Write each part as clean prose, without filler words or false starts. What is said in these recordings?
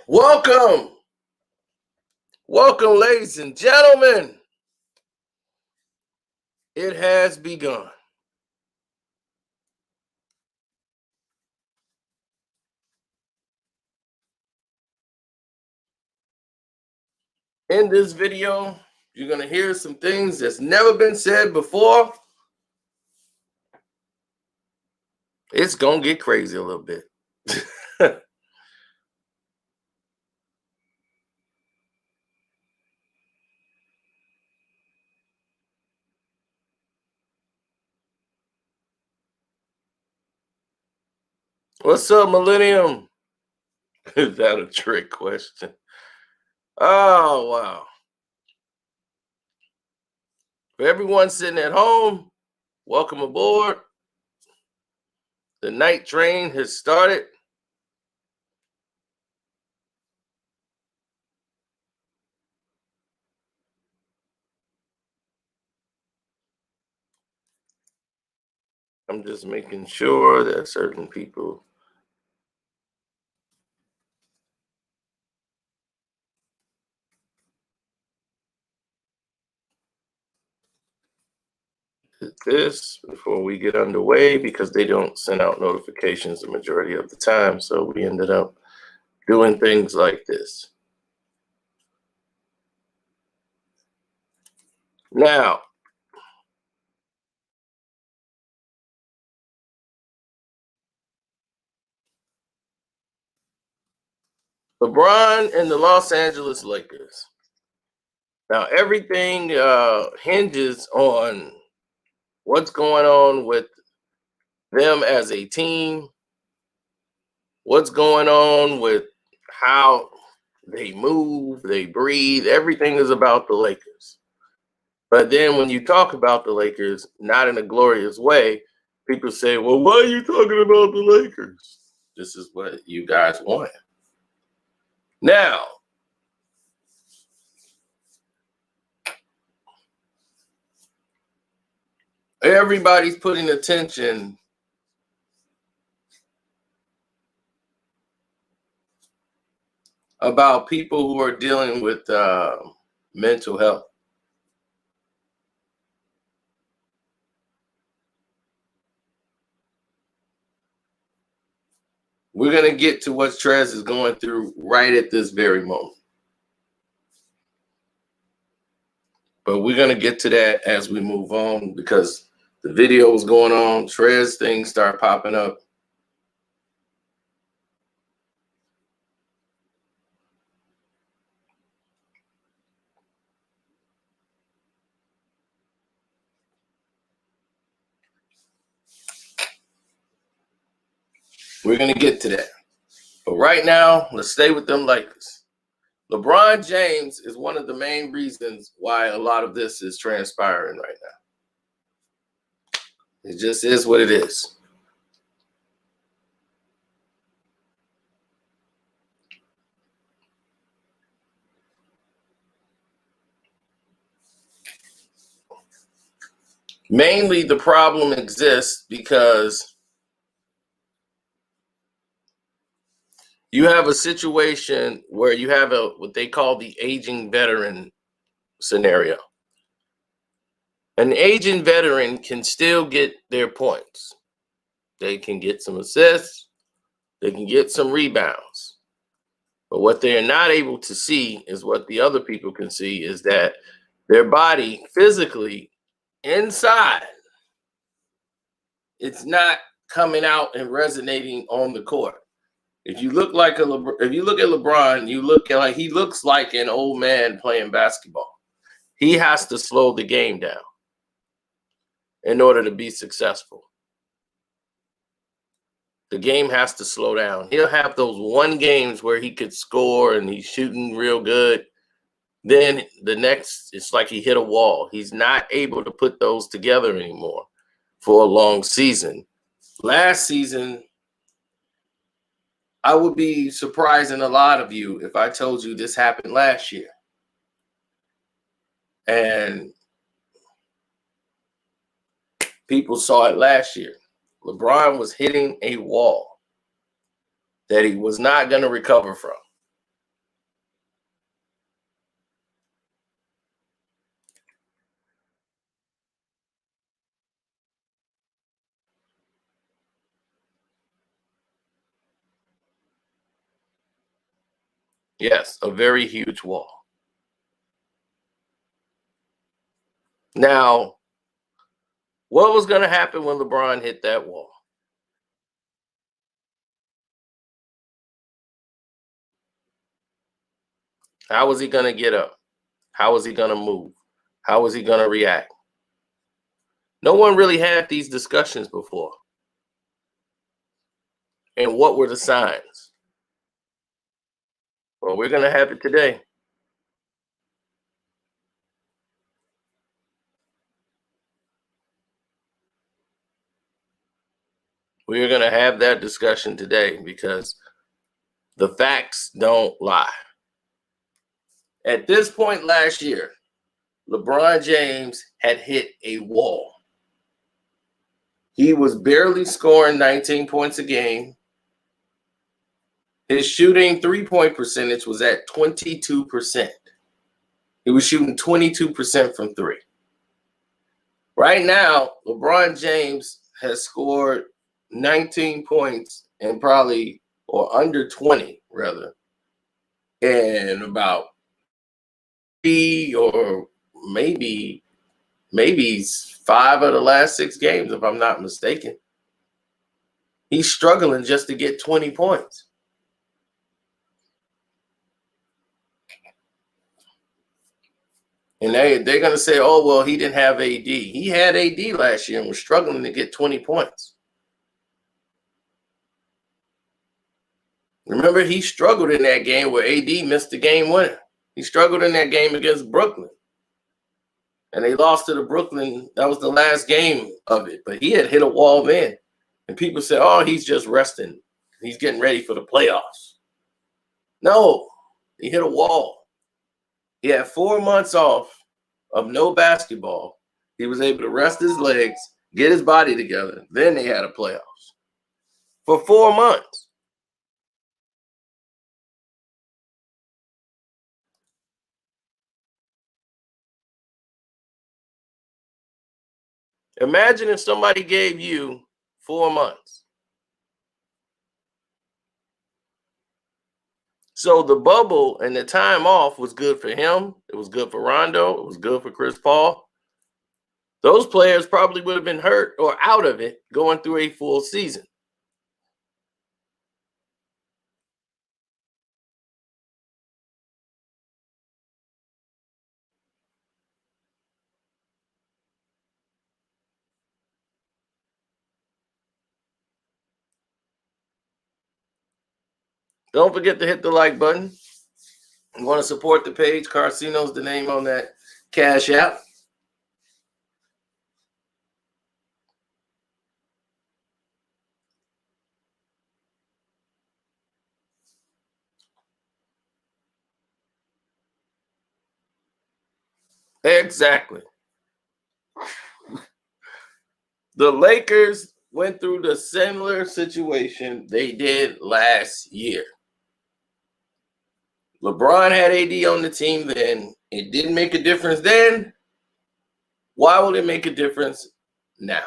Welcome, welcome, ladies and gentlemen. It has begun. In this video, you're going to hear some things that's never been said before. It's going to get crazy a little bit. What's up, Millennium? Is that a trick question? Oh, wow. For everyone sitting at home, welcome aboard. The night train has started. I'm just making sure that certain people. This before we get underway because they don't send out notifications the majority of the time. So we ended up doing things like this. Now, LeBron and the Los Angeles Lakers. Now, everything hinges on what's going on with them as a team, what's going on with how they move, they breathe. Everything is about the Lakers. But then when you talk about the Lakers, not in a glorious way, people say, well, why are you talking about the Lakers? This is what you guys want. Now, everybody's putting attention about people who are dealing with mental health. We're going to get to what Trez is going through right at this very moment. But we're going to get to that as we move on because the video was going on. Trez things start popping up. We're going to get to that. But right now, let's stay with them Lakers. LeBron James is one of the main reasons why a lot of this is transpiring right now. It just is what it is. Mainly the problem exists because you have a situation where you have what they call the aging veteran scenario. An aging veteran can still get their points. They can get some assists. They can get some rebounds. But what they are not able to see is what the other people can see is that their body physically inside, it's not coming out and resonating on the court. If you look at LeBron, you look at like he looks like an old man playing basketball. He has to slow the game down in order to be successful. The game has to slow down. He'll have those one games where he could score and he's shooting real good. Then the next, it's like he hit a wall. He's not able to put those together anymore for a long season. Last season, I would be surprising a lot of you if I told you this happened last year. And people saw it last year. LeBron was hitting a wall that he was not going to recover from. Yes, a very huge wall. Now, what was going to happen when LeBron hit that wall? How was he going to get up? How was he going to move? How was he going to react? No one really had these discussions before. And what were the signs? Well, we're going to have it today. We're going to have that discussion today because the facts don't lie. At this point last year, LeBron James had hit a wall. He was barely scoring 19 points a game. His shooting three-point percentage was at 22%. He was shooting 22% from three. Right now, LeBron James has scored 19 points and probably, or under 20 rather, in about 3 or maybe 5 of the last 6 games, if I'm not mistaken. He's struggling just to get 20 points. And they're going to say, oh, well, he didn't have AD. He had AD last year and was struggling to get 20 points. Remember, he struggled in that game where AD missed the game winner. He struggled in that game against Brooklyn. And they lost to the Brooklyn. That was the last game of it. But he had hit a wall then. And people said, oh, he's just resting. He's getting ready for the playoffs. No, he hit a wall. He had 4 months off of no basketball. He was able to rest his legs, get his body together. Then they had a playoffs for 4 months. Imagine if somebody gave you 4 months. So the bubble and the time off was good for him. It was good for Rondo. It was good for Chris Paul. Those players probably would have been hurt or out of it going through a full season. Don't forget to hit the like button. You want to support the page? Carcino's the name on that Cash App. Exactly. The Lakers went through the similar situation they did last year. LeBron had AD on the team then. It didn't make a difference then. Why will it make a difference now?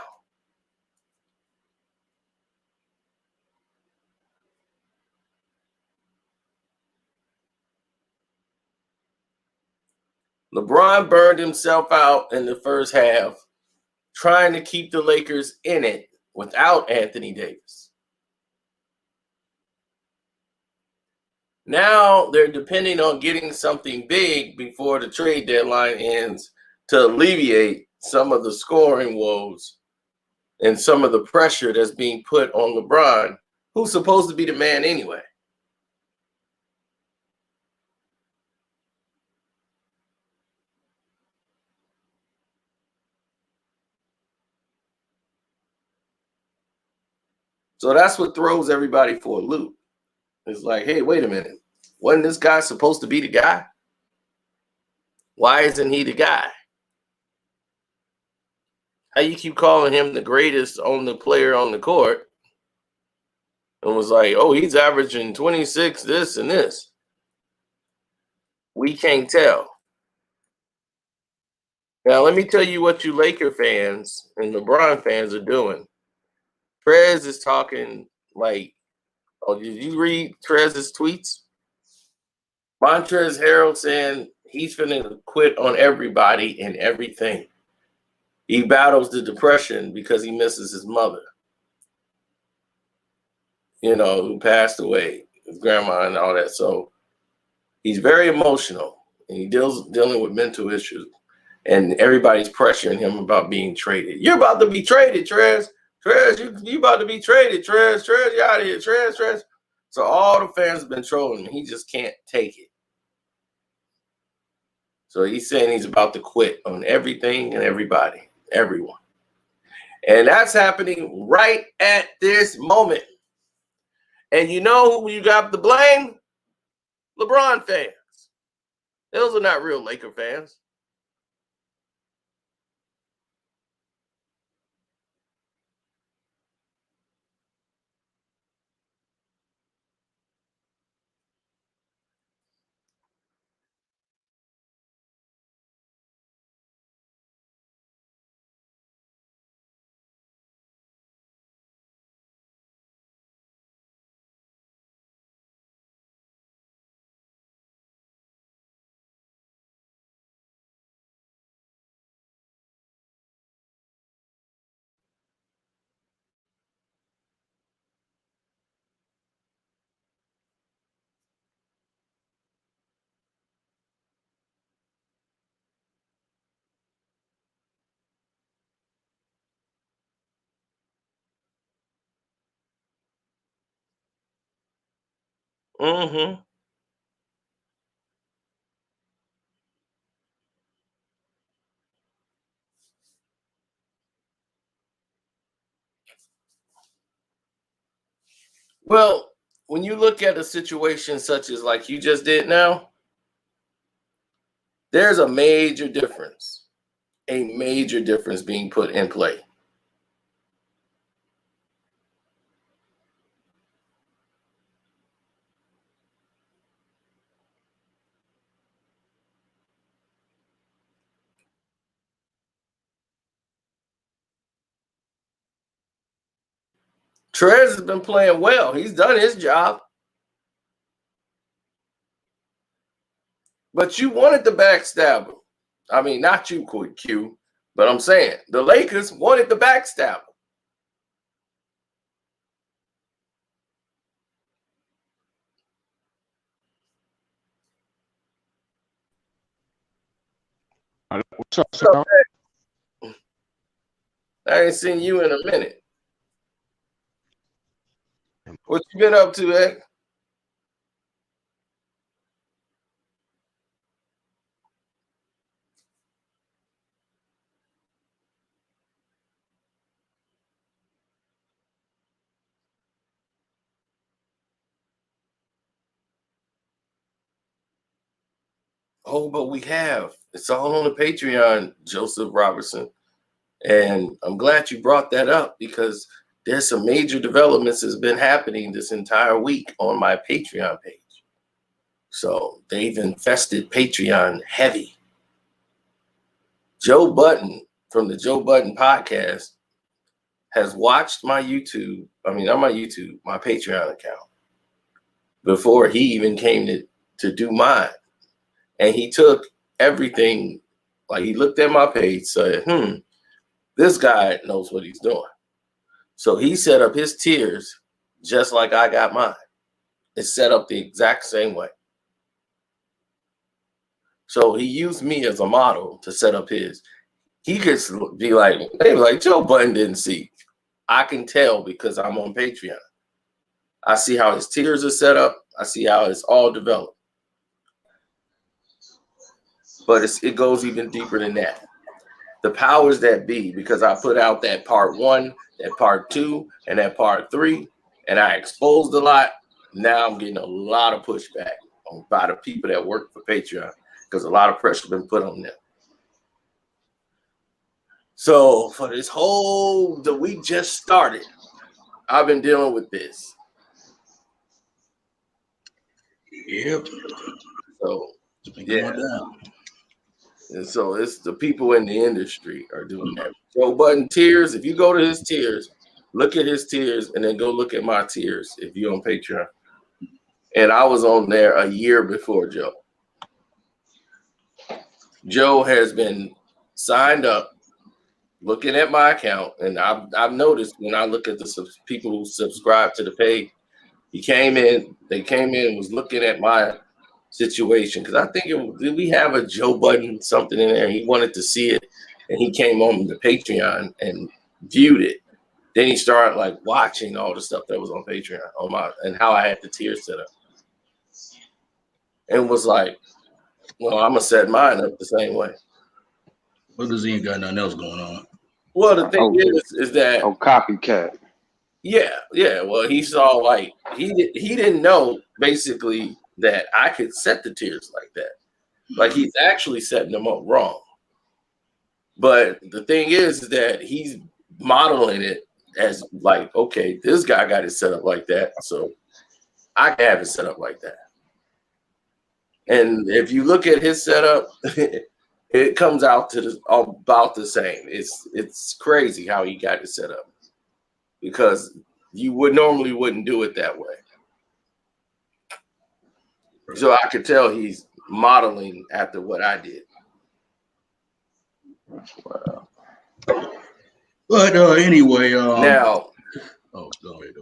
LeBron burned himself out in the first half trying to keep the Lakers in it without Anthony Davis. Now they're depending on getting something big before the trade deadline ends to alleviate some of the scoring woes and some of the pressure that's being put on LeBron, who's supposed to be the man anyway. So that's what throws everybody for a loop. It's like, hey, wait a minute. Wasn't this guy supposed to be the guy? Why isn't he the guy? How you keep calling him the greatest on the player on the court, and was like, oh, he's averaging 26, this and this. We can't tell. Now, let me tell you what you Laker fans and LeBron fans are doing. Trez is talking like, oh, did you read Trez's tweets? Montrezl Harrell saying he's finna quit on everybody and everything. He battles the depression because he misses his mother, who passed away, his grandma and all that. So he's very emotional and he dealing with mental issues. And everybody's pressuring him about being traded. You're about to be traded, Trez. Trez, you about to be traded, Trez. Trez, you out of here, Trez. So all the fans have been trolling him. He just can't take it. So he's saying he's about to quit on everything and everybody, everyone. And that's happening right at this moment. And you know who you got to blame? LeBron fans. Those are not real Laker fans. Mm-hmm. Well, when you look at a situation such as like you just did now, there's a major difference being put in play. Trez has been playing well. He's done his job. But you wanted to backstab him. I mean, not you, Q, but I'm saying the Lakers wanted to backstab him. What's up, Sal? I ain't seen you in a minute. What you been up to, Ed? Oh, but we have. It's all on the Patreon, Joseph Robertson. And I'm glad you brought that up because there's some major developments that's been happening this entire week on my Patreon page. So they've infested Patreon heavy. Joe Budden from the Joe Budden podcast has watched my YouTube, not my YouTube, my Patreon account before he even came to do mine. And he took everything, like he looked at my page, said, this guy knows what he's doing. So he set up his tiers just like I got mine. It's set up the exact same way. So he used me as a model to set up his. He could be like, Joe Budden didn't see. I can tell because I'm on Patreon. I see how his tiers are set up. I see how it's all developed. But it goes even deeper than that. The powers that be, because I put out that part 1, that part 2, and that part 3, and I exposed a lot. Now I'm getting a lot of pushback by the people that work for Patreon because a lot of pressure has been put on them. So for the week just started, I've been dealing with this. Yep. So It's been going down. And so it's the people in the industry are doing that. Joe Budden tiers. If you go to his tiers, look at his tiers, and then go look at my tiers if you're on Patreon. And I was on there a year before Joe. Joe has been signed up, looking at my account, and I've noticed when I look at the people who subscribe to the page, they came in, was looking at my situation, because I think did we have a Joe Budden something in there? He wanted to see it, and he came on the Patreon and viewed it. Then he started like watching all the stuff that was on Patreon and how I had the tiers set up, and was like, "Well, I'm gonna set mine up the same way." Well, because he ain't got nothing else going on. Well, the thing is that copycat. Yeah. Well, he saw like he didn't know basically that I could set the tiers like that. Like he's actually setting them up wrong. But the thing is that he's modeling it as like, okay, this guy got it set up like that, so I can have it set up like that. And if you look at his setup, it comes out to about the same. It's crazy how he got it set up, because you normally wouldn't do it that way. So I could tell he's modeling after what I did. Wow. But anyway, now. Oh, go ahead.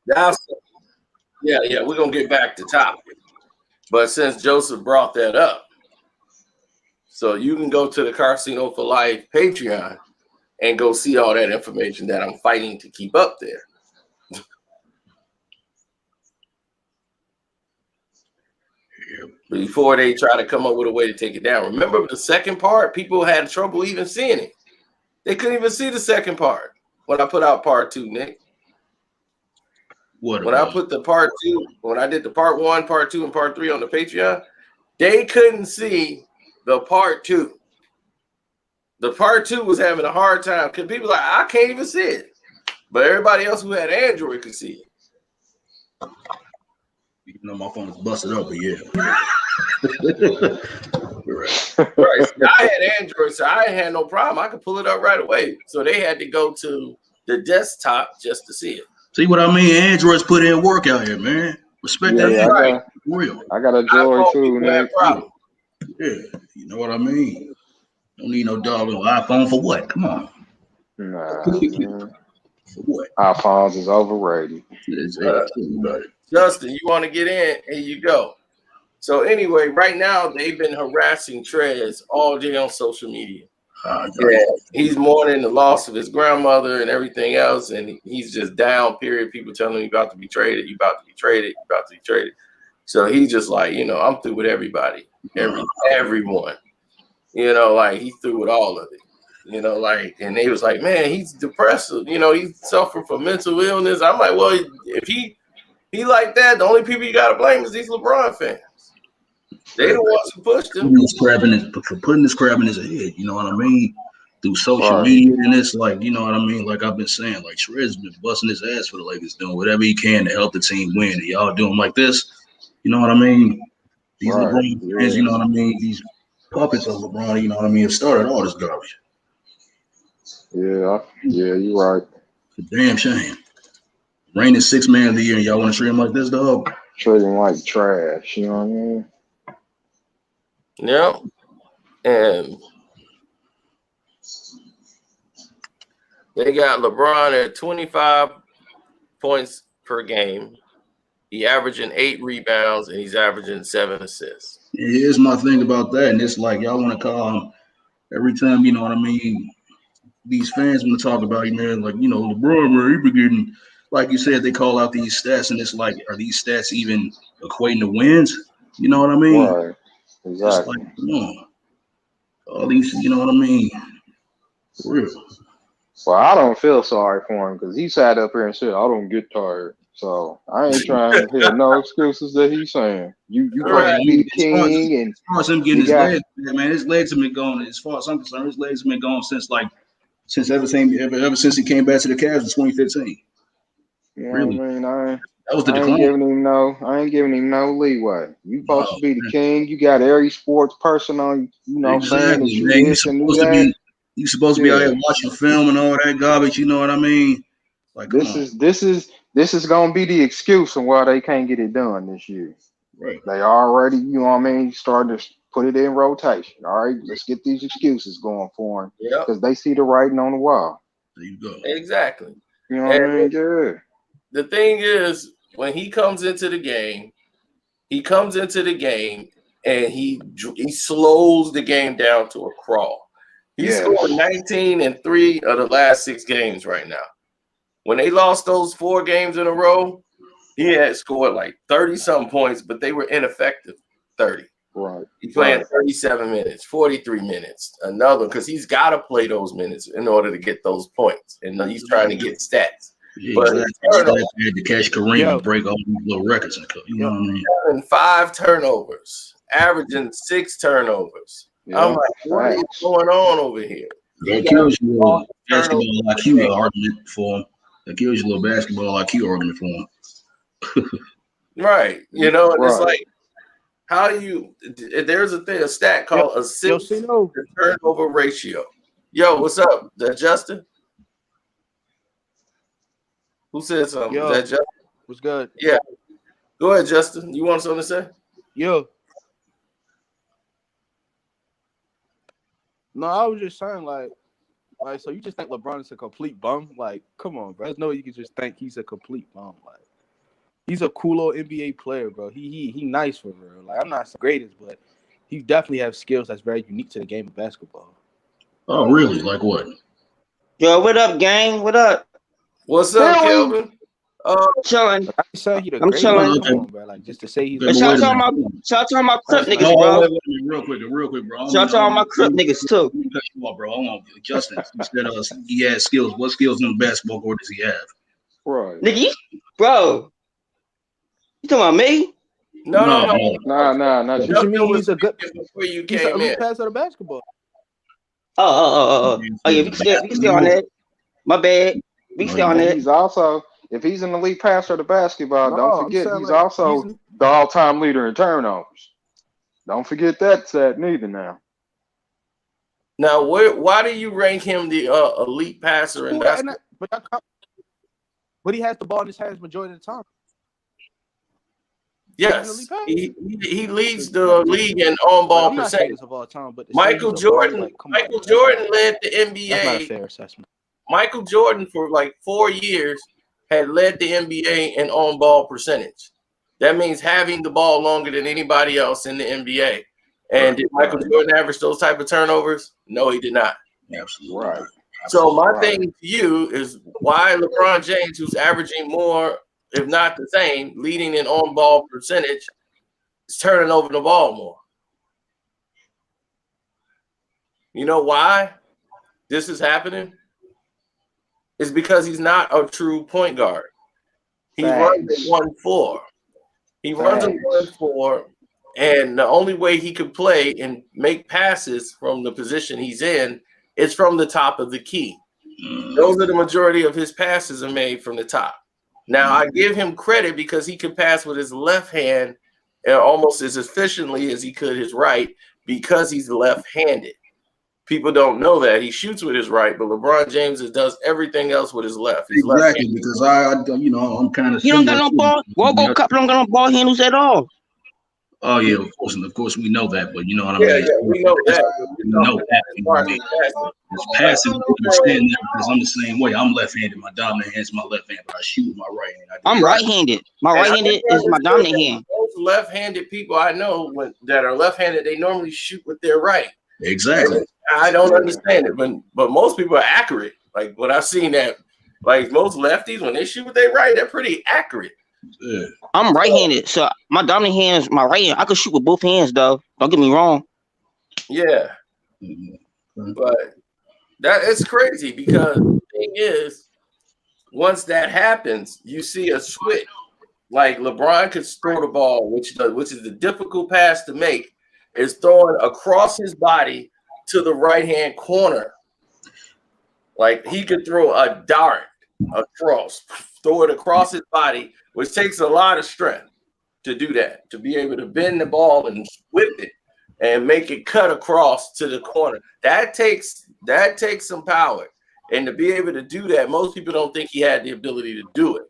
Now, yeah, we're gonna get back to topic. But since Joseph brought that up, so you can go to the Casino for Life Patreon and go see all that information that I'm fighting to keep up there. Before they try to come up with a way to take it down. Remember the second part? People had trouble even seeing it. They couldn't even see the second part when I put out part 2, Nick. When I put the part 2, when I did the part 1, part 2, and part 3 on the Patreon, they couldn't see the part 2. The part 2 was having a hard time because people like, I can't even see it. But everybody else who had Android could see it. You know, my phone is busted up, but yeah. Right. I had Android, so I had no problem. I could pull it up right away. So they had to go to the desktop just to see it. See what I mean? Androids put in work out here, man. Respect that. Yeah, right. Real. I got a Droid too, man. Yeah, you know what I mean? Don't need no dog on iPhone for what? Come on. Nah, man. For what? iPhones is overrated. Justin, you want to get in? Here you go. So anyway, right now they've been harassing Trez all day on social media. He's mourning the loss of his grandmother and everything else, and he's just down, period. People telling him you're about to be traded, you're about to be traded, you're about to be traded. So he's just like, I'm through with everybody, everyone. Like he through with all of it. And they was like, man, he's depressed. He's suffering from mental illness. I'm like, well, if he like that, the only people you gotta blame is these LeBron fans. They the ones who pushed him. For putting this crap in his head, you know what I mean? Through social media, and it's like, you know what I mean? Like I've been saying, like Shred's been busting his ass for the Lakers, doing whatever he can to help the team win. And y'all doing like this, you know what I mean? These LeBron fans, you know what I mean? These puppets of LeBron, you know what I mean, have started all this garbage. Yeah, you're right. It's a damn shame. Reigning 6th man of the year, and y'all want to treat him like this, dog? Treat him like trash, you know what I mean? Yeah. And they got LeBron at 25 points per game. He averaging 8 rebounds, and he's averaging 7 assists. Here's my thing about that, and it's like y'all want to call him every time, you know what I mean? These fans want to talk about you, man, like, LeBron, man, he been getting, like you said, they call out these stats, and it's like, are these stats even equating to wins? You know what I mean? Right. Exactly. It's like, come on. All these, you know what I mean? For real. Well, I don't feel sorry for him because he sat up here and said, I don't get tired. So I ain't trying to hear no excuses that he's saying. You supposed to be the king, and as far as him getting his legs, man, his legs have been going. As far as I'm concerned, his legs have been going since ever since he came back to the Cavs in 2015. You know really? What I mean? That was the I ain't decline. giving him no leeway. You supposed Oh, to be the man. king. You got every sports person on, saying that Exactly, you man. this and you that. You supposed to be out Yeah. here watching film and all that garbage. You know what I mean? Like, come This on, is this is this is gonna be the excuse on why they can't get it done this year. right? They already, starting to put it in rotation. All right, let's get these excuses going for them Yep, because they see the writing on the wall. There you go. exactly. You know what And I mean? Yeah. the thing is, when he comes into the game and he slows the game down to a crawl. He's Yes. scored 19 in 3 of the last 6 games right now. When they lost those 4 games in a row, he had scored like 30-something points, but they were ineffective 30. Right. He's playing Right. 37 minutes, 43 minutes, another, because he's got to play those minutes in order to get those points. And he's trying to get stats. Yeah, But exactly. He had to catch Kareem Yo. and break all these little records. You know what I mean? having 5 turnovers, averaging 6 turnovers. Yeah. I'm like, what is Facts. going on over here? That kills you a little Turnover. basketball IQ argument for him. That kills you a little basketball IQ argument for him. Right. And it's Right. like, how you there's a stat called assist Cino. to turnover ratio. Yo, what's up? That Justin? Who said something? Yo. Is that Justin? What's good? Yeah. Go ahead, Justin. You want something to say? Yo. No, I was just saying, like, so you just think LeBron is a complete bum? Like, come on, bro. There's no way you can just think he's a complete bum. Like, he's a cool old NBA player, bro. He nice for real. Like, I'm not the greatest, but he definitely has skills that's very unique to the game of basketball. Oh, really? Like what? Yo, what up, gang? What up? What's up, Philly. Kelvin? Chilling. Like, I saying he the I'm greatest. chilling. Come on, bro. Like, just to say he's Okay, But but y'all wait a talking minute. about crip That's niggas, Oh, bro. wait, real quick, bro. Y'all talking about crip niggas too. Let me cut you off, bro. Hold on, Justin. You said he has skills. What skills on the basketball court does he have? Right. Nigga, bro. You talking about me? No. Nah. Not what you. you mean he's a good Before you he's an came elite in. passer of basketball. Oh, yeah, we can stay on that. My bad. We can stay on And that. he's also, if he's an elite passer to basketball, No, don't I'm forget saying, he's like, also the all-time leader in turnovers. Don't forget that stat neither now. Now, why do you rank him the elite passer in basketball? But he has the ball in his hands majority of the time. Yes, he leads the league in on-ball I'm not saying percentage. this of all time, but Michael Jordan led the NBA. That's not a fair assessment. Michael Jordan for like 4 years had led the NBA in on-ball percentage. That means having the ball longer than anybody else in the NBA. And did Michael Jordan average those type of turnovers? No, he did not. Absolutely. Right. So my thing to you is why LeBron James, who's averaging more, if not the same, leading in on-ball percentage, is turning over the ball more. You know why this is happening? It's because he's not a true point guard. He runs a 1-4. He runs a 1-4, and the only way he can play and make passes from the position he's in is from the top of the key. Those are the majority of his passes are made from the top. Now, I give him credit because he can pass with his left hand almost as efficiently as he could his right because he's left-handed. People don't know that. He shoots with his right, but LeBron James does everything else with his left. He's Exactly, because I'm kind of. He don't got no ball. Wobo Cup don't got no ball handles at all. Oh yeah, of course we know that, but you know what I mean. Yeah, we know that. We know that. You know what I mean? It's passing. You understand that because I'm the same way. I'm left-handed. My dominant hand's my left hand, but I shoot with my right hand. I'm right-handed. My right-handed is my dominant hand. Most left-handed people I know that are left-handed, they normally shoot with their right. Exactly. I don't understand it, but most people are accurate. Like what I've seen that, like most lefties, when they shoot with their right, they're pretty accurate. Yeah. I'm right-handed, so my dominant hand is my right hand. I can shoot with both hands, though. Don't get me wrong. Yeah, but that is crazy because the thing is, once that happens, you see a switch. Like LeBron could throw the ball, which is the difficult pass to make, is throwing across his body to the right-hand corner. Like he could throw a dart across stored across his body, which takes a lot of strength to do that, to be able to bend the ball and whip it and make it cut across to the corner. That takes some power. And to be able to do that, most people don't think he had the ability to do it.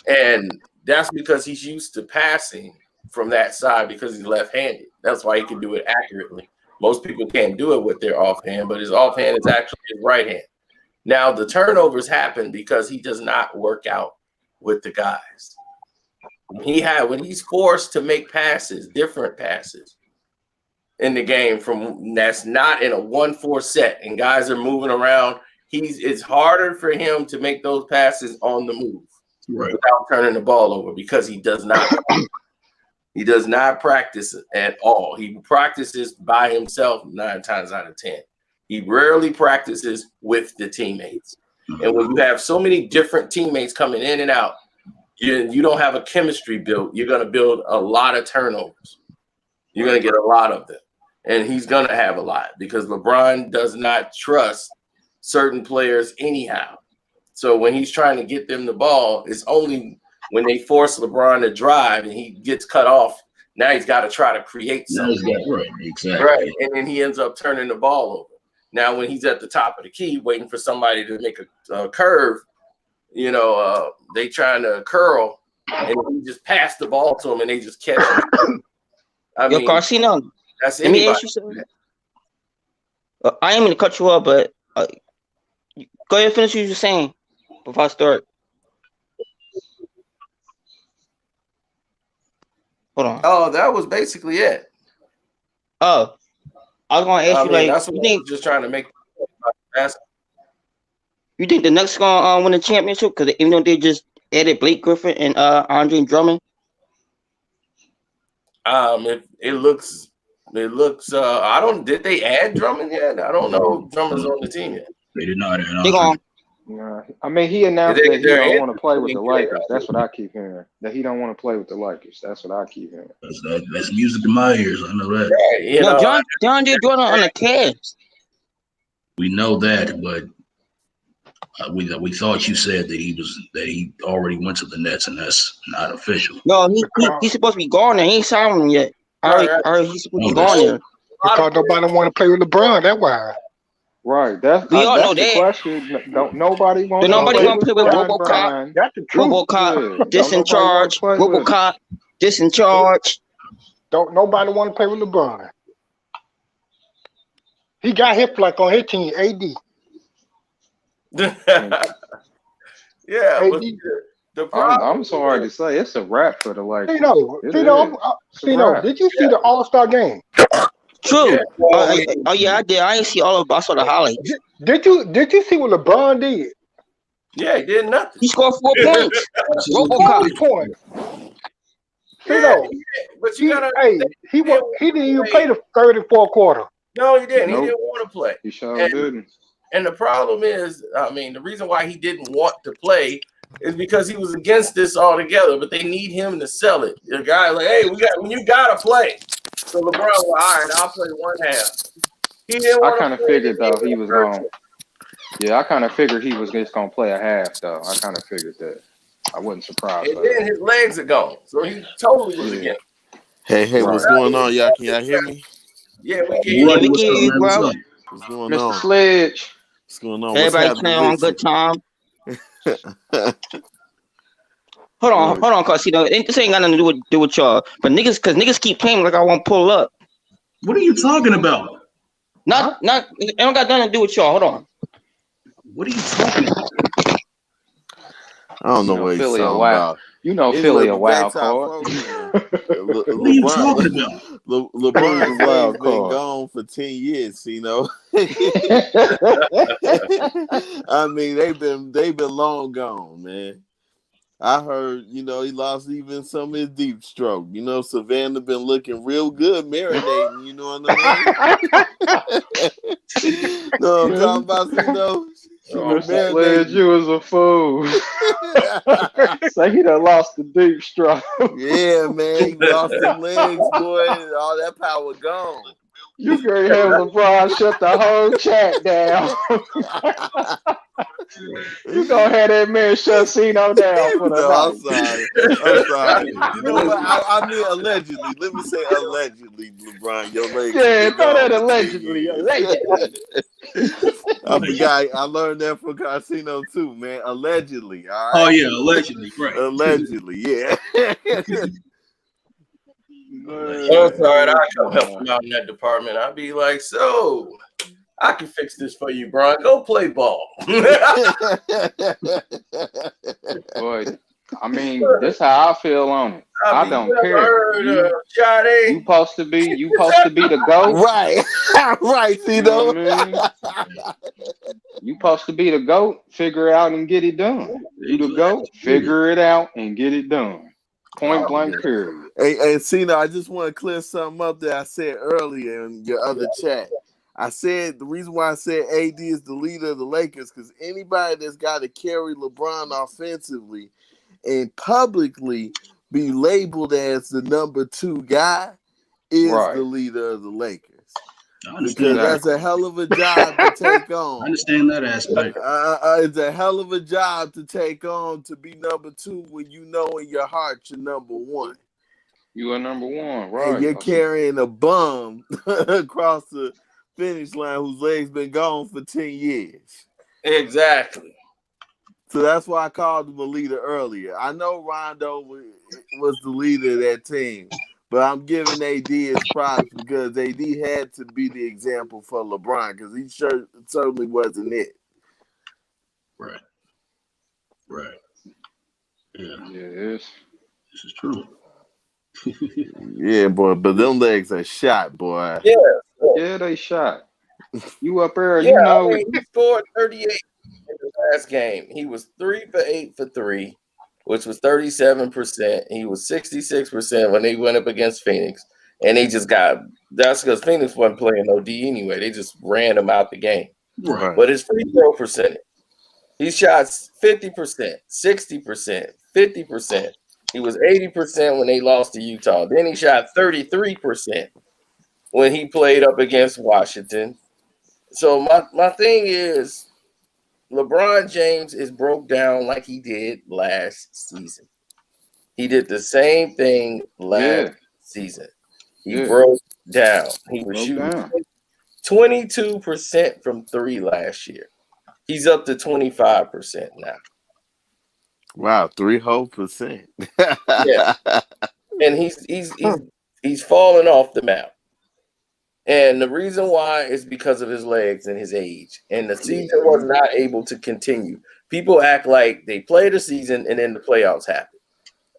And that's because he's used to passing from that side because he's left-handed. That's why he can do it accurately. Most people can't do it with their offhand, but his offhand is actually his right hand. Now, the turnovers happen because he does not work out with the guys. When he's forced to make passes, different passes in the game from that's not in a 1-4 set and guys are moving around, it's harder for him to make those passes on the move without turning the ball over because he does not practice at all. He practices by himself 9 times out of 10. He rarely practices with the teammates. And when you have so many different teammates coming in and out, you don't have a chemistry built. You're going to build a lot of turnovers. You're going to get a lot of them. And he's going to have a lot because LeBron does not trust certain players anyhow. So when he's trying to get them the ball, it's only when they force LeBron to drive and he gets cut off. Now he's got to try to create something. Right, exactly. Right. And then he ends up turning the ball over. Now, when he's at the top of the key, waiting for somebody to make a curve, they trying to curl, and he just pass the ball to him, and they just catch it. I mean, Carcino, that's let me ask you something. I am going to cut you off, but go ahead and finish what you're saying before I start. Hold on. Oh, that was basically it. Oh, I was going to ask you, that's what I was just trying to make. You think the Knicks going to win the championship? Because even though they just added Blake Griffin and Andre Drummond? It looks. Did they add Drummond yet? I don't know if Drummond's on the team yet. They did not. They going. Nah, I mean, he announced that he don't want to play with the Lakers. That's what I keep hearing. That he don't want to play with the Lakers. That's what I keep hearing. That's music to my ears. I know that. Yeah, John did Jordan on the Cavs. We know that, but we thought you said that he already went to the Nets, and that's not official. No, he's supposed to be gone there. He ain't signed him yet. I heard he's supposed to be gone there. Because nobody want to play with LeBron. That's why. Right. That's We all know the that. Question. Don't nobody want. Nobody want to play with RoboCop. That's the truth. RoboCop discharge. RoboCop discharge. Don't nobody want to play with LeBron. He got hit like on his team, AD. Yeah, AD. but the problem, I'm sorry to say, it's a wrap for the Lakers. Tino, did you see the All-Star game? True. Yeah. Yeah, I did. I ain't see all of it. I saw the highlights. Did you see what LeBron did? Yeah, he did nothing. He scored 4 points. 40 RoboCop. points. Yeah, but you gotta. He didn't even play the third and fourth quarter. No, he didn't. Nope. He didn't want to play. He sure didn't. And the problem is, the reason why he didn't want to play is because he was against this altogether. But they need him to sell it. The guy like, hey, you gotta play. So LeBron was all right, I'll play one half. He didn't. I kind of figured though he was going. Yeah, I kind of figured he was just gonna play a half though. I kind of figured that. I wasn't surprised. And then his legs are gone, so he totally was against. Hey, what's going on, y'all? Can y'all hear me? Yeah, we can hear we can hear you, bro. What's going Mr. on? Sledge. What's going on? Everybody playing on good time. Hold on, cause this ain't got nothing to do with y'all. But niggas keep playing like I won't pull up. What are you talking about? It don't got nothing to do with y'all. Hold on. What are you talking about? I don't know what Philly he's a talking wild. about. You know It's Philly a like wild daytime card. program. What are you talking about? LeBron's Wild been card. gone for 10 years, you know. I mean, they've been long gone, man. I heard, he lost even some of his deep stroke. Savannah been looking real good, marinating. You know what I mean? No, I'm talking about, Mr. Sledge, you was a fool. Say he done lost the deep stroke. Yeah, man, he lost some legs, boy. All that power gone. You can have LeBron shut the whole chat down. You gonna have that man shut Cino down for the No, I'm night. sorry. I'm sorry. You know what? I mean, allegedly. Let me say allegedly, LeBron. Your legs have Yeah, been throw that gone for 10 allegedly. years. Allegedly. I forgot. I learned that from Casino too, man. Allegedly. All Oh right. yeah, allegedly, right? Allegedly, yeah. Oh, sorry, I come help him out in that department. I'd be like, so I can fix this for you, Bron. Go play ball. Boy, I mean, this how I feel on it. I don't care. You supposed to be the GOAT. Right. Right, You know what I mean? You supposed to be the GOAT, figure it out and get it done. You the GOAT, figure it out and get it done. Point blank, period. Hey, Cena, I just want to clear something up that I said earlier in your other chat. I said the reason why I said AD is the leader of the Lakers because anybody that's got to carry LeBron offensively and publicly be labeled as the number 2 guy is the leader of the Lakers. Because that's a hell of a job to take on. I understand that aspect. It's a hell of a job to take on to be number 2 when you know in your heart you're number 1. You are number 1, right? And you're carrying a bum across the finish line whose legs been gone for 10 years. Exactly. So that's why I called him a leader earlier. I know Rondo was the leader of that team, but I'm giving AD his props because AD had to be the example for LeBron because he certainly wasn't it. Right. Right. Yeah. Yes. This is true. Yeah, boy, but them legs are shot, boy. Yeah, they shot. You up there, you know. I mean, he scored 38 in the last game. He was 3 for 8 for 3, which was 37%. He was 66% when they went up against Phoenix. And they just that's because Phoenix wasn't playing no D anyway. They just ran him out the game. Right. But his free throw percentage, he shot 50%, 60%, 50%. He was 80% when they lost to Utah. Then he shot 33% when he played up against Washington. So my thing is LeBron James is broke down like he did last season. He did the same thing last season. He broke down. He was shooting 22% from 3 last year. He's up to 25% now. Wow, 3 whole percent. Yeah. And he's falling off the map. And the reason why is because of his legs and his age. And the season was not able to continue. People act like they play the season and then the playoffs happen.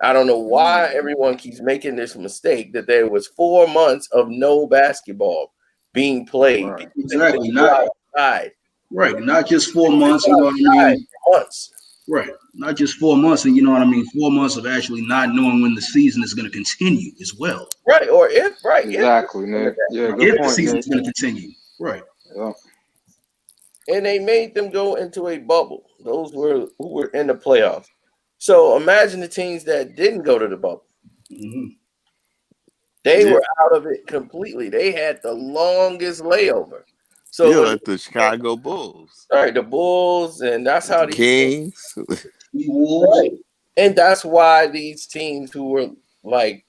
I don't know why everyone keeps making this mistake that there was 4 months of no basketball being played. Right. Exactly. Right. Not just 4 months, you know what I mean? Months. Right. Not just 4 months, and you know what I mean? 4 months of actually not knowing when the season is going to continue as well. Right. Or if, right. Exactly, Nick. Yeah, good if point, the season is Nick. going to continue. Right. Yeah. And they made them go into a bubble. Those who were in the playoffs. So imagine the teams that didn't go to the bubble. Mm-hmm. They were out of it completely. They had the longest layover. So like the Chicago Bulls. All right, the Bulls, and that's how the Kings. Right. And that's why these teams who were like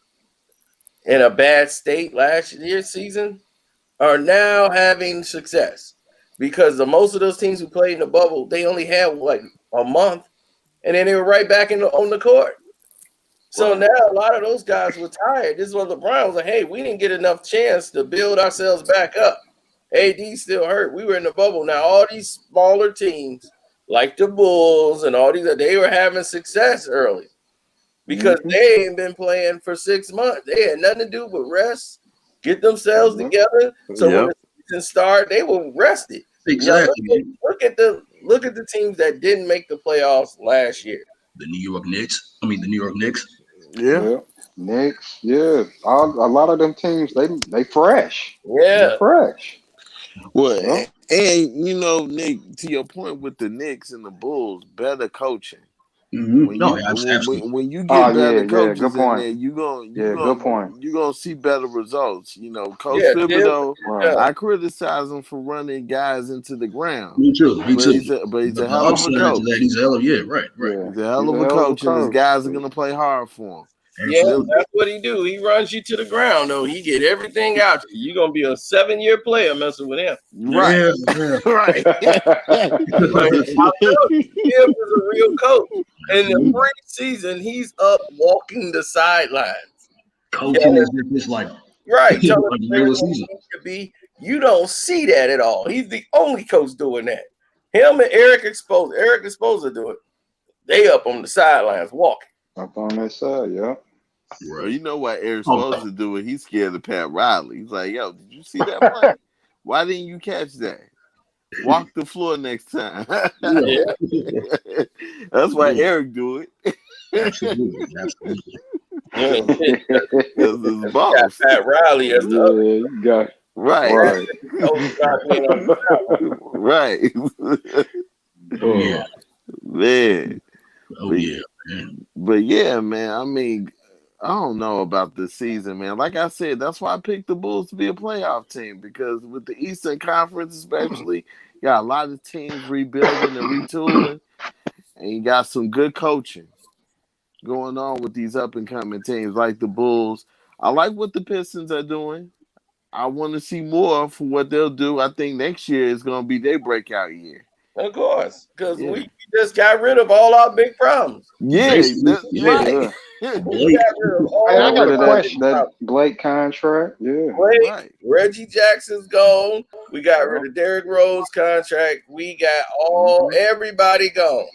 in a bad state last year's season are now having success. Because most of those teams who played in the bubble, they only had like a month, and then they were right back on the court. So now a lot of those guys were tired. This is what LeBron was like, hey, we didn't get enough chance to build ourselves back up. AD still hurt. We were in the bubble. Now all these smaller teams, like the Bulls and all these, they were having success early because they ain't been playing for 6 months. They had nothing to do but rest, get themselves together. So when the season started, they were rested. Exactly. Now, look at the teams that didn't make the playoffs last year. The New York Knicks. Yeah. Knicks. Yeah. A lot of them teams, they fresh. Yeah. They're fresh. Well, and you know, Nick, to your point with the Knicks and the Bulls, better coaching. When No, you absolutely. when you Oh get better yeah, good coaches in point. there, Good point. you gonna see better results. You know, Coach Yeah, Thibodeau, Right. I criticize him for running guys into the ground, Me too. Me but too. he's But a the hell of a upside to that, coach. he's a hell of right. Yeah. He's a hell He's of a a hell of a coach, and his coach. guys are gonna play hard for him. Yeah, Absolutely. that's what he do. He runs you to the ground, though. He get everything out you. You're gonna be a 7-year player messing with him. Right, Yeah. right. Like, I tell you, Gibbs is a real coach. In the preseason, he's up walking the sidelines. Coaching is just like Right, telling like the the regular players what season. he to be. You don't see that at all. He's the only coach doing that. Him and Eric Exposer do it. They up on the sidelines walking. Up on that side, yeah. Well, you know what Eric's Oh. supposed to do? It. He's scared of Pat Riley. He's like, yo, did you see that play? Why didn't you catch that? Walk the floor next time. Yeah. That's why Eric do it. Absolutely. Yeah, That's his got boss. Pat Riley as the other. Yeah, you got Right. right. Coach got me on the Right. Oh yeah. Man. Oh yeah. Man. But yeah, man, I mean, I don't know about this season, man. Like I said, that's why I picked the Bulls to be a playoff team, because with the Eastern Conference especially, you got a lot of teams rebuilding and retooling, and you got some good coaching going on with these up-and-coming teams like the Bulls. I like what the Pistons are doing. I want to see more for what they'll do. I think next year is going to be their breakout year. Of course, because Yeah. we just got rid of all our big problems. Yeah, Basically, right. We got rid of all Hey, I our got a big question. That problems. Blake contract, yeah. Blake, Right. Reggie Jackson's gone. We got rid of Derrick Rose contract. We got everybody gone.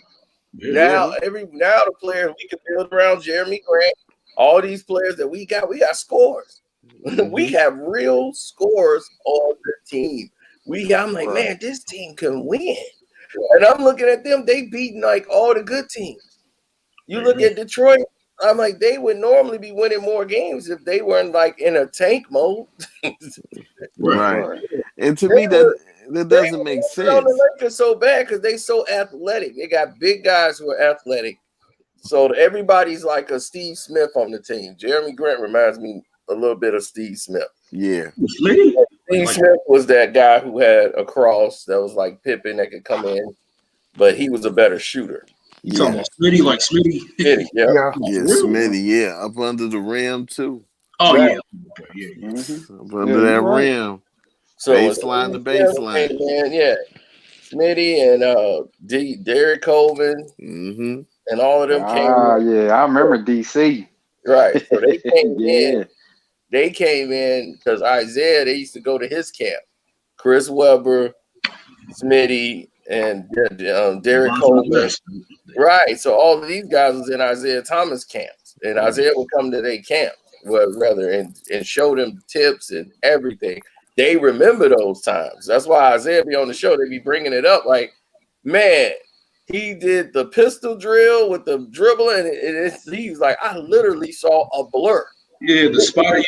yeah. Now the players we can build around Jeremy Grant. All these players that we got scores. We have real scores on the team. I'm like, man, this team can win. And I'm looking at them, they beating like all the good teams. You look at Detroit, I'm like, they would normally be winning more games if they weren't like in a tank mode. Right. And to me, that doesn't make On sense. the Lakers so bad because they so athletic. They got big guys who are athletic. So everybody's like a Steve Smith on the team. Jeremy Grant reminds me a little bit of Steve Smith. Yeah. Steve Smith was that guy who had a cross that was like Pippen that could come in, but he was a better shooter. You talking about Smitty, like Smitty? Yeah. Smitty, yeah. Up under the rim, too. Oh, Right. yeah. Up under that rim. So baseline to baseline. Man, yeah. Smitty and Derek Colvin and all of them came in. Yeah, I remember DC. Right. So they came in. They came in because Isaiah, they used to go to his camp. Chris Webber, Smitty, and Derek Coleman. Right. So all of these guys was in Isaiah Thomas camps. And Isaiah would come to their camp, and show them tips and everything. They remember those times. That's why Isaiah be on the show. They be bringing it up like, man, he did the pistol drill with the dribbling. He's like, I literally saw a blur. Yeah, the spotter,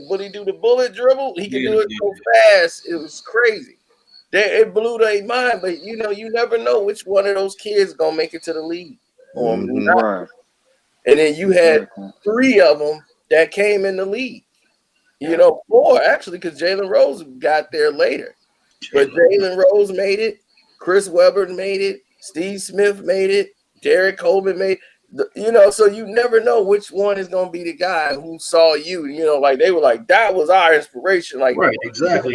When he do the bullet dribble, he can do it so fast. It was crazy. It blew their mind, but you never know which one of those kids is gonna make it to the league. Right. And then you had 3 of them that came in the league. 4 actually, because Jalen Rose got there later. But Jalen Rose made it. Chris Webber made it. Steve Smith made it. Derek Coleman made it. So you never know which one is going to be the guy who saw you. Like they were like, that was our inspiration. Like, right, exactly.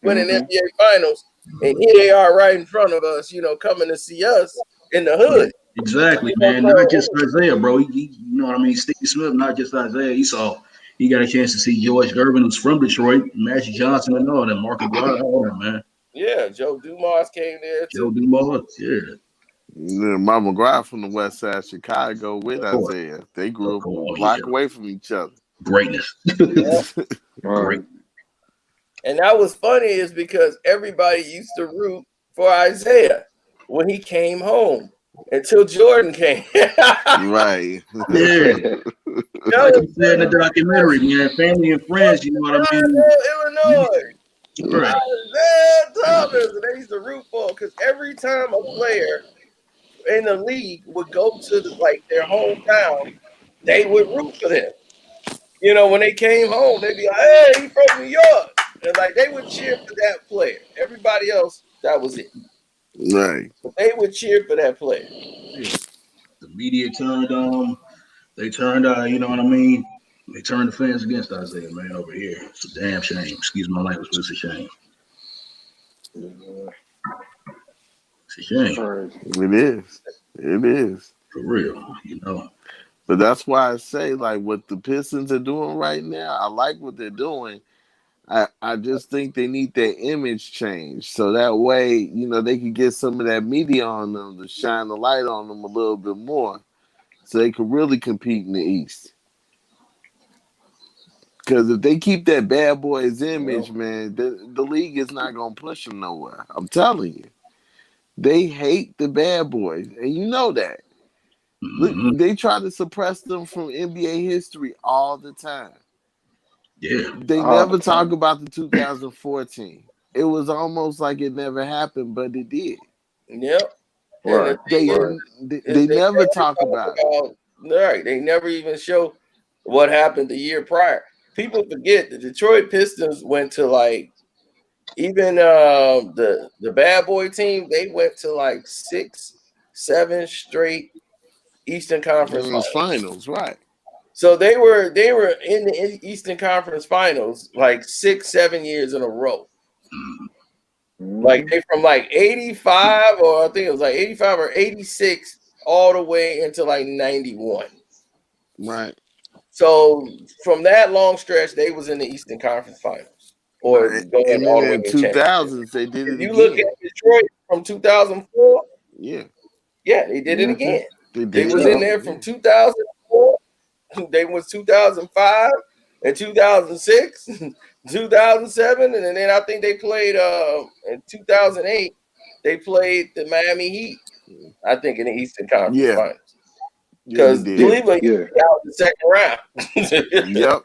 Winning NBA Finals, and here they are right in front of us. Coming to see us in the hood. Exactly, man. Not just Isaiah, bro. You know what I mean? Steve Smith, not just Isaiah. He got a chance to see George Gervin, who's from Detroit, Magic Johnson, and all that. Mark McGuire, all that, man. Yeah, Joe Dumars came there too. Joe Dumars, yeah. Mark McGuire from the west side of Chicago with Isaiah. They grew up a block away from each other. Greatness. Great. And that was funny is because everybody used to root for Isaiah when he came home until Jordan came. Right. Yeah. Like you said in the documentary, man, family and friends, you know what I mean? Illinois. Right. Isaiah Thomas. And they used to root for him because every time a player in the league would go to their hometown, they would root for them. You know, when they came home, they'd be like, "Hey, he's from New York," and they would cheer for that player. Everybody else, that was it. Right. But they would cheer for that player. The media turned they turned you know what I mean? They turned the fans against Isaiah, man, over here. It's a damn shame. Excuse my language, but it's a shame. It's a shame. It is. It is. For real, you know. But that's why I say, like, what the Pistons are doing right now, I like what they're doing. I just think they need their image changed. So that way, you know, they can get some of that media on them to shine the light on them a little bit more. So they can really compete in the East. Because if they keep that bad boys image, man, the league is not going to push them nowhere. I'm telling you. They hate the bad boys. And you know that. Look, they try to suppress them from NBA history all the time. Yeah. They never talk about the 2014. It was almost like it never happened, but it did. Yep. Right. They never talk about it. Right. They never even show what happened the year prior. People forget the Detroit Pistons went to even the bad boy team, they went to 6, 7 straight Eastern Conference finals, right? So they were in the Eastern Conference Finals 6, 7 years in a row. They from 85, or I think it was 85 or 86, all the way into 91. Right. So from that long stretch, they was in the Eastern Conference Finals, or going all the way in to 2000s, they did it again. If you again. look at Detroit from 2004, yeah, they did it again. They was in there from 2004. They was 2005 and 2006, 2007, and then I think they played in 2008. They played the Miami Heat, I think, in the Eastern Conference Finals. Because Cleveland out in the second round. Yep.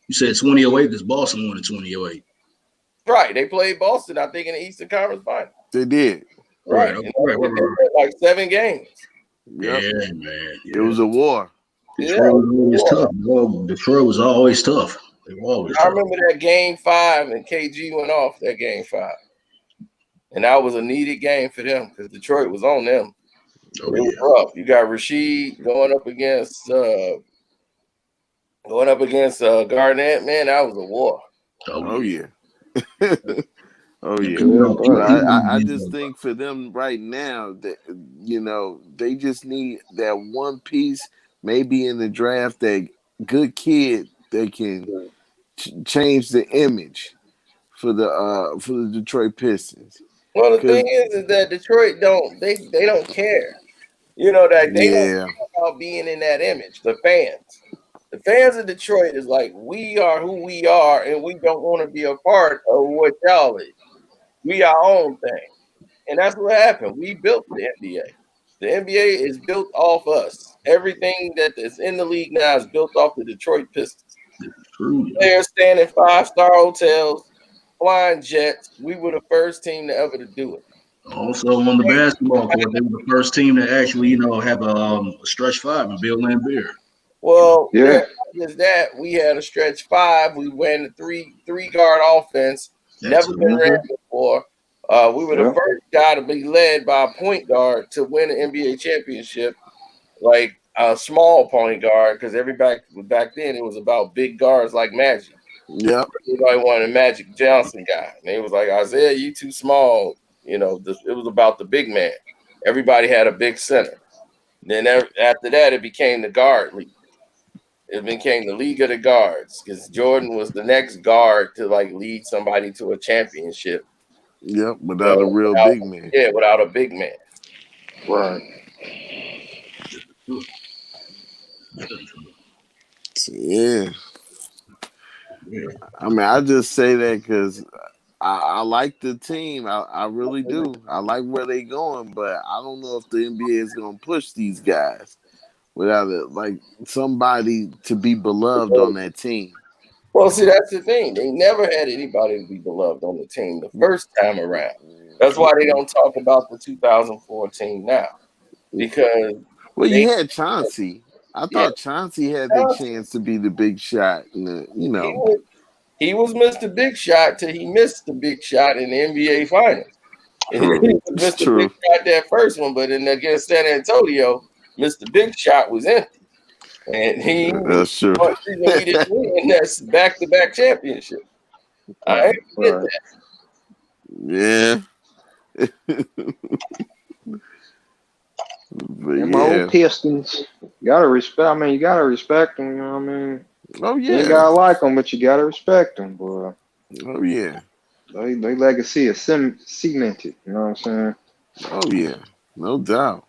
You said 2008 because Boston won in 2008. Right. They played Boston, I think, in the Eastern Conference Finals. They did. Right. Right. 7 games. Yep. Yeah, man. Yeah. It was a war. Detroit was always tough. Bro. Detroit was always tough. They were always tough. I remember that game 5 and KG went off that game 5. And that was a needed game for them because Detroit was on them. It was rough. You got Rasheed going up against Garnett. Man, that was a war. Oh yeah. Oh yeah. I just think for them right now that they just need that one piece, maybe in the draft, that good kid that can change the image for the Detroit Pistons. Well, the thing is that Detroit don't care. They don't care about being in that image. The fans of Detroit is we are who we are, and we don't want to be a part of what y'all is. We our own thing, and that's what happened. We built the NBA. The NBA is built off us. Everything that is in the league now is built off the Detroit Pistons. Players staying in 5-star hotels, flying jets. We were the first team to ever do it. Also on the basketball court, they were the first team to actually, have a stretch 5 and Bill Laimbeer. Well, just that we had a stretch 5. We ran the three guard offense. Never been ran before. We were the first guy to be led by a point guard to win an NBA championship, like a small point guard, because back then it was about big guards like Magic. Yeah, everybody wanted a Magic Johnson guy, and they was like, Isaiah, you too small. It was about the big man. Everybody had a big center. Then after that, it became the guard league. It became the league of the guards because Jordan was the next guard to lead somebody to a championship. Yep, without a real big man. Yeah, without a big man. Right. Yeah. I mean, I just say that because I like the team. I really do. I like where they going, but I don't know if the NBA is going to push these guys without somebody to be beloved on that team. Well, see, that's the thing. They never had anybody to be beloved on the team the first time around. That's why they don't talk about the 2014 now, because Well, they you had Chauncey. I yeah, thought Chauncey had the chance to be the big shot. he was Mr. Big Shot till he missed the big shot in the NBA Finals. And he True. was It's Mr. Big true. Shot that first one, but in against San Antonio, Mr. Big Shot was empty. And That's true. the reason he didn't win that's back-to-back championship. I ain't forget that. Yeah. But Them old yeah. Pistons. Gotta respect. I mean, you gotta respect them. You know what I mean? Oh You ain't yeah. gotta like them, but you gotta respect them, boy. Oh yeah. They legacy is cemented. You know what I'm saying? Oh yeah. No doubt.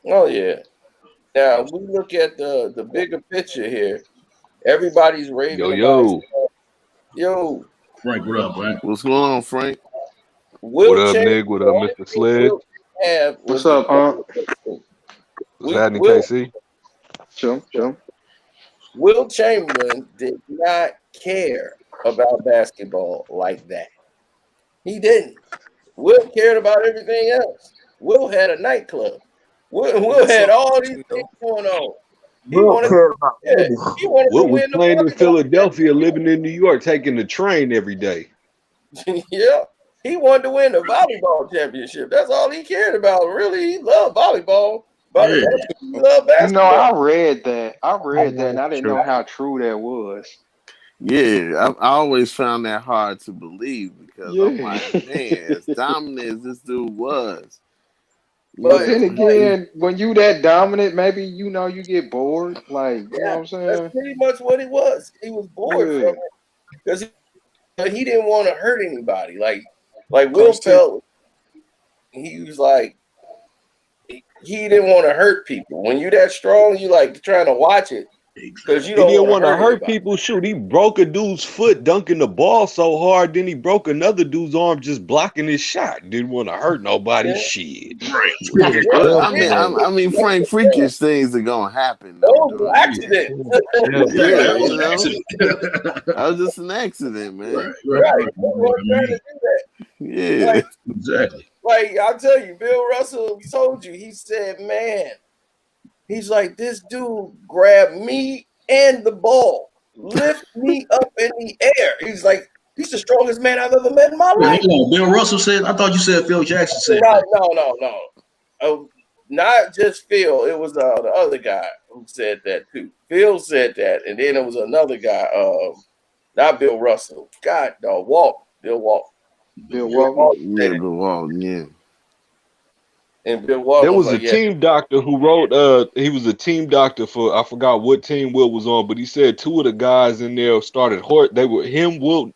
Oh yeah. Now we look at the bigger picture here. Everybody's raving about yo, Frank, what up, man? What's going on, Frank? Wilt What up, Chamberlain. Nick? What up, Mr. Sledge? What's up, huh? What's happening, KC? Chill. Wilt Chamberlain did not care about basketball like that. He didn't. Wilt cared about everything else. Wilt had a nightclub. Wilt had all these things going on. He wanted to Was win the playing in volleyball Philadelphia, living in New York, taking the train every day. yeah. He wanted to win the volleyball championship. That's all he cared about. Really, he loved volleyball. But Yeah. he loved You know, I basketball. read that, and I didn't know how true that was. Yeah, I always found that hard to believe because I'm Yeah. like, man, as dominant as this dude was, But But then again, when you that dominant, maybe you get bored. Like, you know what I'm that's saying? pretty much what he was. He was bored from Yeah. it because he didn't want to hurt anybody. Like Will felt he was like he didn't want to hurt people. When you that strong, you like trying to watch it because you He don't didn't want want to to hurt anybody. people. Shoot, he broke a dude's foot dunking the ball so hard, then he broke another dude's arm just blocking his shot. Didn't want to hurt nobody. Yeah. Shit. Right. Well, Yeah. I mean, Frank, freakish things are gonna happen though. Those were accidents. Yeah, That was you an know, accident. that was just an accident, man. Right. They weren't trying to do that. Yeah, Like, Exactly. like I'll tell you, Bill Russell told you, he said, man, he's like, this dude grabbed me and the ball, lift me up in the air. He's like, he's the strongest man I've ever met in my Wait, life. hold on. Bill Russell said. I thought you said Phil Jackson said that. No. Not just Phil. It was the other guy who said that too. Phil said that, and then it was another guy. Not Bill Russell. God, no, Walt. Bill Walt. Bill Walton. yeah, the wall, yeah. And Bill Walt There was like, a team doctor who wrote, he was a team doctor for, I forgot what team Wilt was on, but he said two of the guys in there started horse. They were him, Wilt,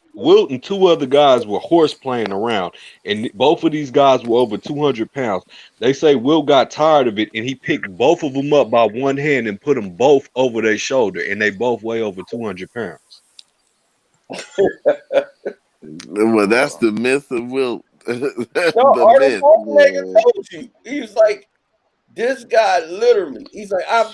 and two other guys were horse playing around. And both of these guys were over 200 pounds. They say Wilt got tired of it and he picked both of them up by one hand and put them both over their shoulder. And they both weigh over 200 pounds. Well, that's the myth of Wilt. No, The Arnold myth. Schwarzenegger told you. He was like, this guy literally. He's like, I've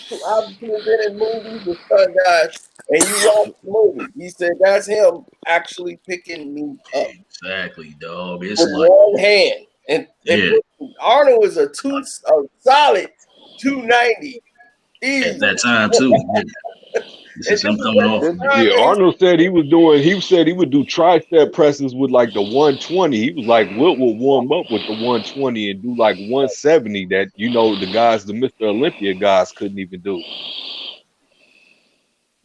been in movies with stunt guys, and you watch the movie. He said that's him actually picking me up Exactly, dog. It's with like one hand. And yeah. Arnold was a solid 290. Easy. At that time too. Yeah. This is him coming off. Yeah, Arnold said he would do tricep presses with like the 120. He was like, Wilt will warm up with the 120 and do like 170 that, the guys, the Mr. Olympia guys couldn't even do.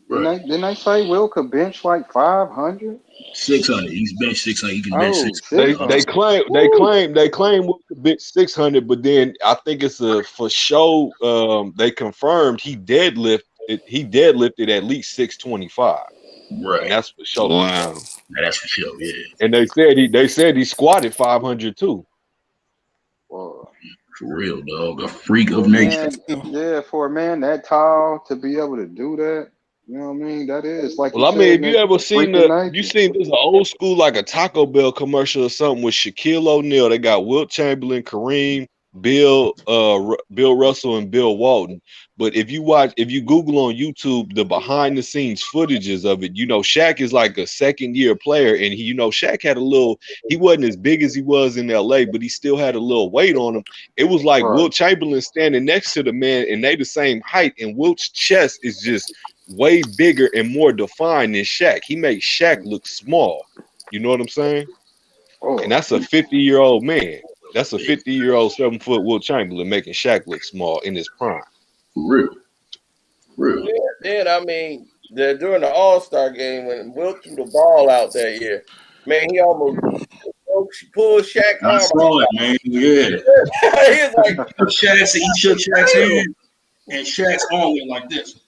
Right. Didn't they say Will could bench like 500? 600. He's bench 600. He can bench 600. They claim Wilt could bench 600, but then I think it's for show. They confirmed he deadlifted at least 625. Right. And that's for sure. Wow. That's for sure. Yeah. And they said he squatted 500 too. Well, For real, dog. A freak of nature. Yeah, for a man that tall to be able to do that, you know what I mean? That is like. Well, I mean, if you ever seen there's an old school like a Taco Bell commercial or something with Shaquille O'Neal. They got Wilt Chamberlain, Kareem, Bill Russell and Bill Walton. But if you Google on YouTube the behind the scenes footages of it, Shaq is like a second year player, and Shaq had he wasn't as big as he was in LA, but he still had a little weight on him. It was like Wilt Chamberlain standing next to the man, and they the same height, and Wilt's chest is just way bigger and more defined than Shaq. He makes Shaq look small. You know what I'm saying? And that's a 50-year-old man. That's a 50-year-old 7-foot Wilt Chamberlain making Shaq look small in his prime. Real. Yeah, then I mean, during the All-Star game when Wilt threw the ball out that year, man, he almost pulled Shaq's arm. I saw it, man. Yeah. He was like, he shook Shaq's hand, and Shaq's arm went like this.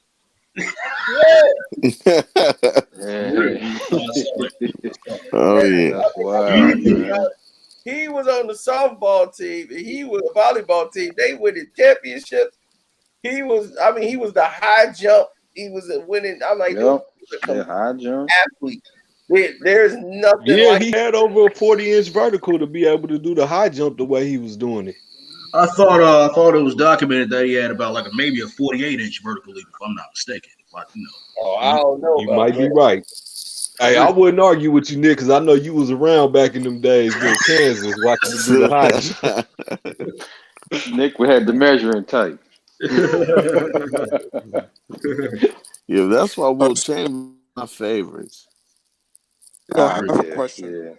Oh yeah. That's wild, man. He was on the softball team. He was a volleyball team. They winning championships. He was the high jump. He was winning. I'm like, High jump athlete. There's nothing. Yeah, he had over a 40-inch vertical to be able to do the high jump the way he was doing it. I thought it was documented that he had about maybe a 48-inch vertical leap, if I'm not mistaken. Oh, I don't know. You might be right. Hey, I wouldn't argue with you, Nick, because I know you was around back in them days in Kansas watching him do the high jump. Nick, we had the measuring tape. Yeah, that's why Wilt Chamberlain my favorites. I have a question. Yeah.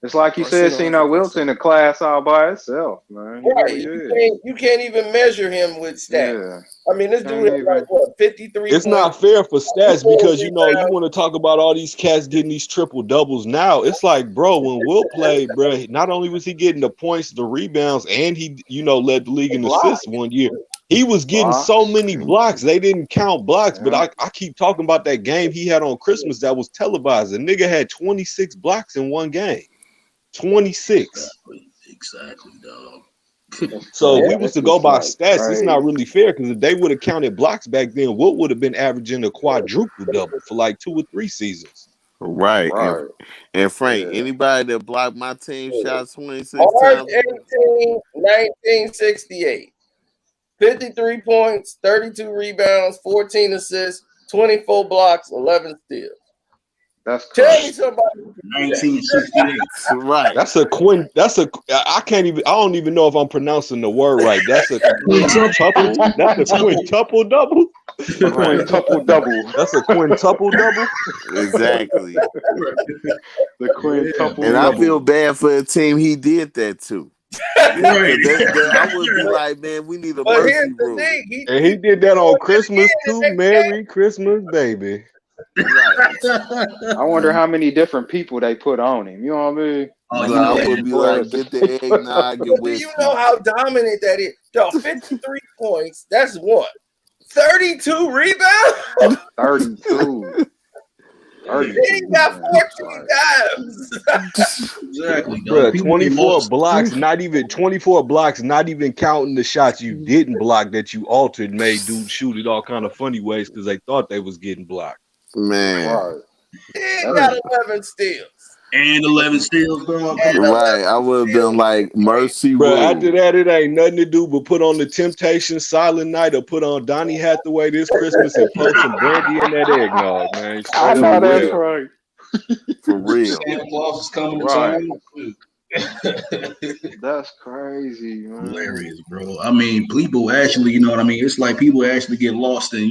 It's like you said, Wilt's in a class all by itself, man. Right. You can't even measure him with stats. Yeah. I mean, this dude is like, 53 It's not fair for stats because, you want to talk about all these cats getting these triple doubles now. It's like, bro, when Wilt played, bro, not only was he getting the points, the rebounds, and he, led the league in assists one year, he was getting so many blocks. They didn't count blocks, but I keep talking about that game he had on Christmas that was televised. The nigga had 26 blocks in one game. 26. Exactly, dog. So if we was to go by stats, it's not really fair because if they would have counted blocks back then, Wilt would have been averaging a quadruple double for like 2 or 3 seasons. Right. And Frank, anybody that blocked my team shots 26 March times. 18, 1968. 53 points, 32 rebounds, 14 assists, 24 blocks, 11 steals. That's Tell me somebody. 1968. Right. I don't even know if I'm pronouncing the word right. That's a quintuple. That's a quintuple double. Quintuple double. That's a quintuple double. Exactly. The quintuple And double. I feel bad for the team he did that to. I would be like, man, we need a But mercy here's the rule. thing. And he did that on Christmas too. Merry Christmas, baby. Right. I wonder how many different people they put on him. You know what I mean? So I would be like, get the eggnog and Do whiskey. you know how dominant that is? Yo, 53 points. That's what? 32 rebounds? 32. He got 14 times. Exactly, Bro, dog. 24 blocks, not even counting the shots you didn't block that you altered, made dudes shoot it all kind of funny ways because they thought they was getting blocked. Man. He got 11 steals. And 11 steals, dog. Right. I would have been like, mercy Bro, rule. after that, it ain't nothing to do but put on the Temptation Silent Night or put on Donny Hathaway this Christmas and pour some brandy in that eggnog, man. I know that's right. For real. Santa Claus is coming to Right. town. That's crazy, man. Hilarious, bro. I mean, people actually, it's like people actually get lost in,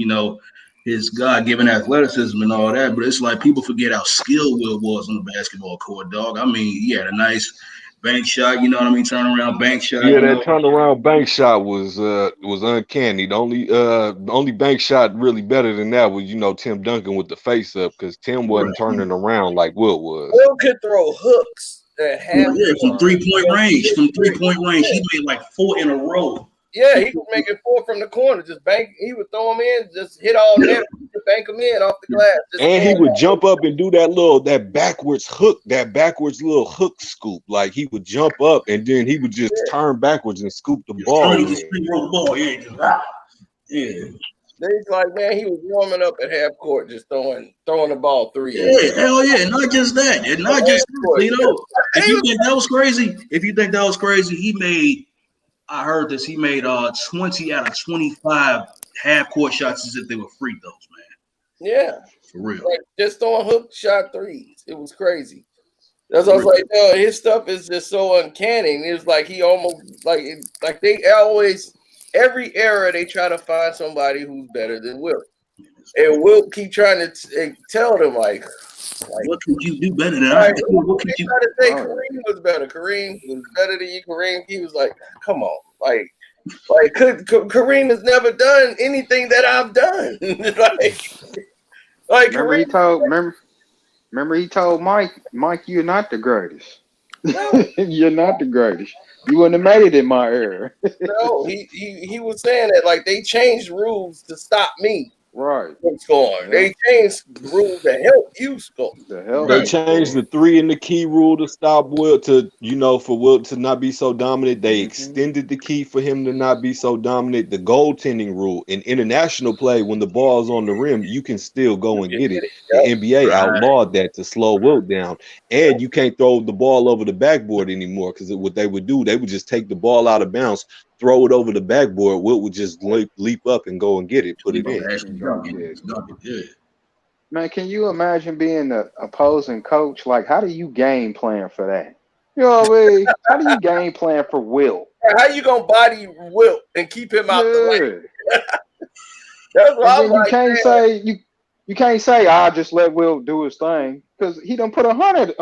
his God-given athleticism and all that, but it's like people forget how skilled Will was on the basketball court, dog. I mean, he had a nice bank shot, turnaround bank shot. Yeah, that turnaround bank shot was uncanny. The only bank shot really better than that was, Tim Duncan with the face up because Tim wasn't turning around like Wilt was. Will could throw hooks at half. Yeah, from three-point range. He made like 4 in a row. Yeah, he was making 4 from the corner. Just bank. He would throw them in, just hit all net, bank them in off the glass. And he would jump up and do that backwards little hook scoop. Like he would jump up and then he would just turn backwards and scoop the ball. Yeah. It's like, man, he was warming up at half court, just throwing the ball 3. Yeah, hell yeah. Not just that. If you think that was crazy, he made I heard this. He made 20 out of 25 half court shots as if they were free throws, man. Yeah, for real. Like just throwing hook shot threes. It was crazy. That's what I was like, his stuff is just so uncanny. And it was like he almost like they always every era they try to find somebody who's better than Wilt. And Wilt keep trying to tell them like what could you do better than I? What could you try to say Kareem was better? Kareem was better than you. Kareem, he was like, come on, like Kareem has never done anything that I've done. like remember Kareem, remember he told Mike, you're not the greatest. No. You're not the greatest. You wouldn't have made it in my era. No, he was saying that like they changed rules to stop me. Right. From scoring. They changed rules to help you score. They changed the 3 in the key rule to stop Wilt for Wilt to not be so dominant. They extended the key for him to not be so dominant. The goaltending rule in international play, when the ball's on the rim, you can still go and get it. The NBA outlawed that to slow Wilt down. And you can't throw the ball over the backboard anymore, because what they would do, they would just take the ball out of bounds, throw it over the backboard. Wilt would just leap up and go and get it, put it in. Man, can you imagine being the opposing coach? Like, how do you game plan for that? You know what I mean? How do you game plan for Wilt? How you gonna body Wilt and keep him out the way? That's what I'm like. You can't say I just let Wilt do his thing, because he done put a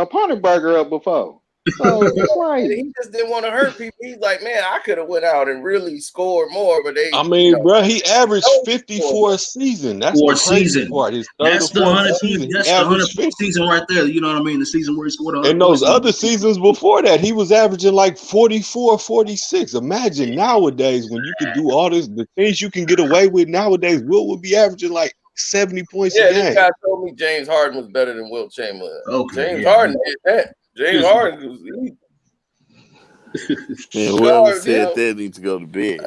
punter burger up before. So it's like he just didn't want to hurt people. He's like, man, I could have went out and really scored more, but they. I mean, bro, he averaged 50 for a season. That's the crazy part. His that's the 100 season. That's the 100 season right there. You know what I mean? The season where he scored 100. And those other seasons before that, he was averaging like 44, 46. Imagine nowadays when you could do all this, the things you can get away with nowadays. Wilt would be averaging like 70 points a game. This guy told me James Harden was better than Wilt Chamberlain. Okay, James Harden did that. James Harden was whoever said that needs to go to bed.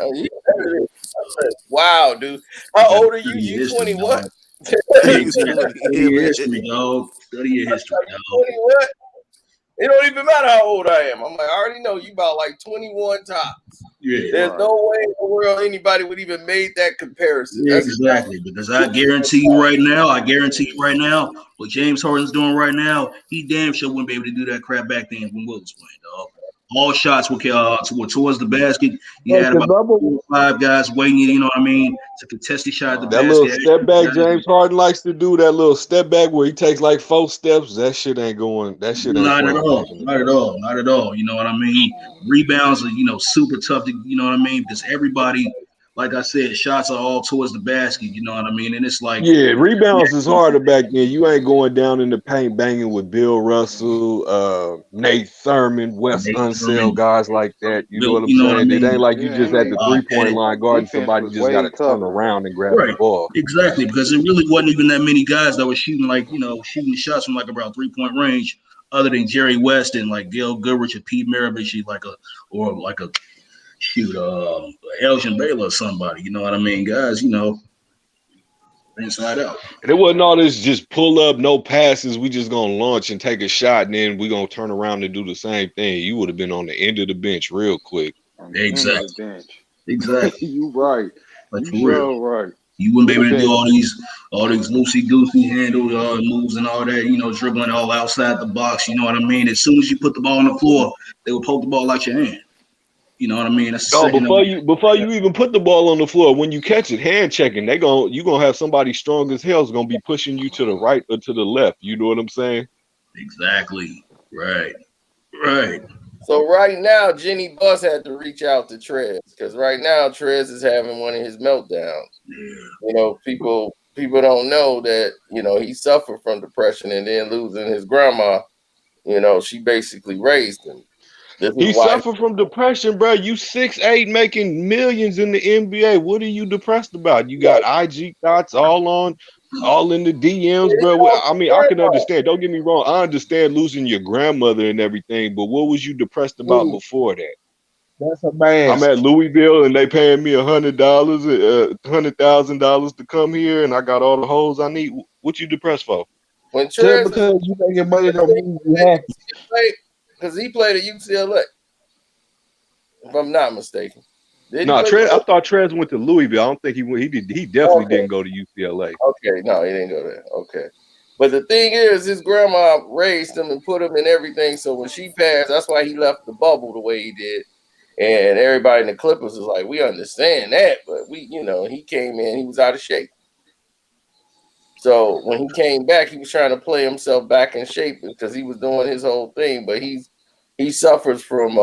Wow, dude. How old are you? You 20 what? Study your history, dog. Study your history, dog. 20 what? It don't even matter how old I am. I'm like, I already know you about like 21 tops. Yeah, There's no way in the world anybody would even made that comparison. Yeah, exactly. Because I guarantee you right now, what James Harden's doing right now, he damn sure wouldn't be able to do that crap back then when Wilt was playing, dog. All shots were towards the basket. You had about 4 or 5 guys waiting, you know what I mean, to contest the shot at the basket. That little step back James Harden likes to do, that little step back where he takes like 4 steps, that shit ain't going. That shit ain't not at all. Not at all. Not at all. You know what I mean? Rebounds are, super tough to, you know what I mean? Because everybody, like I said, shots are all towards the basket, you know what I mean? And it's like, yeah, rebounds is harder back then. You ain't going down in the paint banging with Bill Russell, Nate Thurman, Wes Unseld, guys like that. You know what I'm saying? It ain't like you just at the 3-point line guarding somebody. You just got to turn around and grab the ball. Exactly, because it really wasn't even that many guys that were shooting shooting shots from like about 3-point range, other than Jerry West and like Gail Goodrich or Pete Maravich, Elgin Baylor or somebody, you know what I mean? Guys, inside out. And it wasn't all this just pull up, no passes. We just gonna launch and take a shot, and then we gonna turn around and do the same thing. You would have been on the end of the bench real quick. Exactly. You right. Like you sure right. You wouldn't be able to do all these loosey goosey handle moves and all that, dribbling all outside the box. You know what I mean? As soon as you put the ball on the floor, they would poke the ball out your hand. You know what I mean? Before you even put the ball on the floor, when you catch it, hand checking, you gonna have somebody strong as hell is gonna be pushing you to the right or to the left. You know what I'm saying? Exactly. Right. So right now, Jenny Buss had to reach out to Trez, because right now Trez is having one of his meltdowns. Yeah. People don't know that he suffered from depression, and then losing his grandma. She basically raised him. He suffered from depression, bro. You 6'8", making millions in the NBA. What are you depressed about? You got IG thoughts all in the DMs, bro. I mean, I can understand. Don't get me wrong. I understand losing your grandmother and everything, but what was you depressed about before that? That's a man. I'm at Louisville and they paying me $100,000 to come here, and I got all the hoes I need. What you depressed for? Just because you making money don't mean you happy. Because he played at UCLA, if I'm not mistaken. Did he No, play? I thought Trez went to Louisville. I don't think he went. He did. He definitely Okay. didn't go to UCLA. Okay. No, he didn't go there. Okay. But the thing is, his grandma raised him and put him in everything. So when she passed, that's why he left the bubble the way he did. And everybody in the Clippers was like, we understand that, but he came in, he was out of shape. So when he came back, he was trying to play himself back in shape because he was doing his whole thing. But he suffers from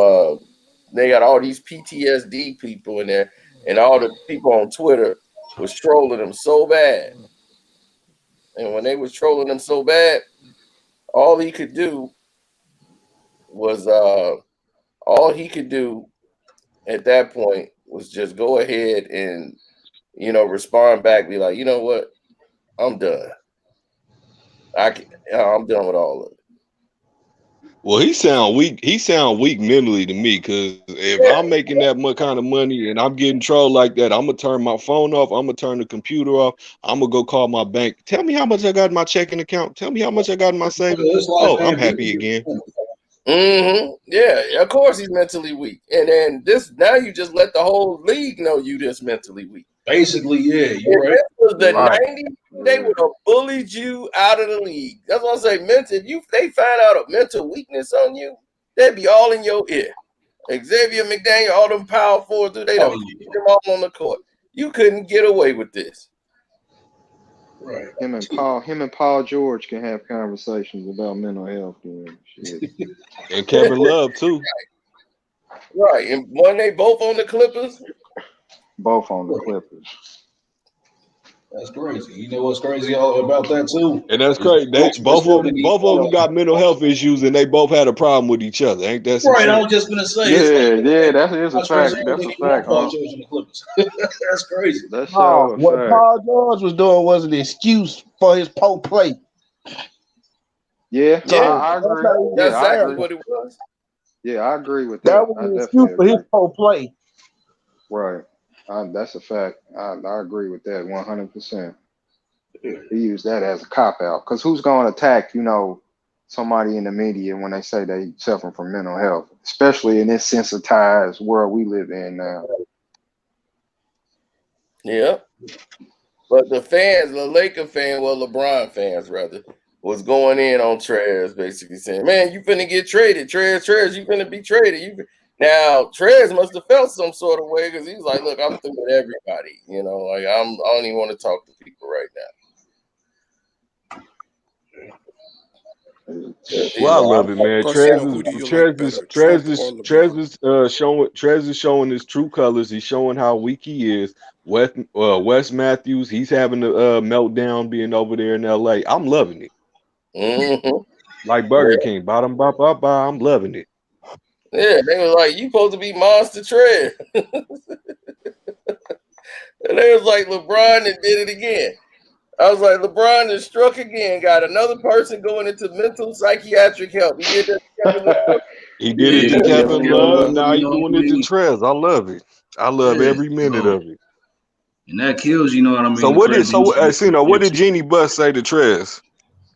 they got all these PTSD people in there, and all the people on Twitter was trolling him so bad. And when they was trolling him so bad, all he could do at that point was just go ahead and respond back, be like, you know what, I'm done. I'm done with all of it. Well, he sound weak. He sound weak mentally to me. Because if I'm making that much kind of money and I'm getting trolled like that, I'm gonna turn my phone off. I'm gonna turn the computer off. I'm gonna go call my bank. Tell me how much I got in my checking account. Tell me how much I got in my savings. Oh, I'm happy again. Mm-hmm. Yeah, of course he's mentally weak. And then now you just let the whole league know you just mentally weak. Basically, yeah, you're right. If this was the 90s, they would have bullied you out of the league. That's what I say. If they find out a mental weakness on you, they'd be all in your ear. Xavier McDaniel, all them power forwards, they'd have put them all on the court. You couldn't get away with this. Right. Him and Paul George can have conversations about mental health and shit. And Kevin Love too. Right. And when they both on the Clippers? Both on the Clippers. That's crazy. You know what's crazy about that too? And that's crazy. Both of them got mental health issues, and they both had a problem with each other. Ain't that some right? shit? I was just gonna say. Yeah, that is a fact. That's a fact. That's crazy. What Paul George was doing was an excuse for his poor play. Yeah, Yeah, I agree. That's exactly what it was. Yeah, I agree with that. That was an excuse for his poor play. Right. That's a fact. I agree with that 100%. He used that as a cop out. Because who's going to attack, somebody in the media when they say they suffering from mental health, especially in this sensitized world we live in now. Yeah. But the Laker fan, LeBron fans rather, was going in on Trez, basically saying, man, you finna get traded. Trez, you finna be traded. Now, Trez must have felt some sort of way because he was like, look, I'm through with everybody. I don't even want to talk to people right now. Well, I love it, man. Trez is showing his true colors. He's showing how weak he is. Wes Matthews, he's having a meltdown being over there in LA. I'm loving it. Mm-hmm. Like Burger King, bottom, I'm loving it. Yeah, they were like, you supposed to be Monster Trez. And they was like, LeBron and did it again. I was like, LeBron is struck again. Got another person going into mental psychiatric help. He did that to Kevin Love. He did it to Kevin Love. Now he's doing it to Trez. I love it. I love every minute of it. And that kills, you know what I mean? So what did Jeannie Buss say to Trez?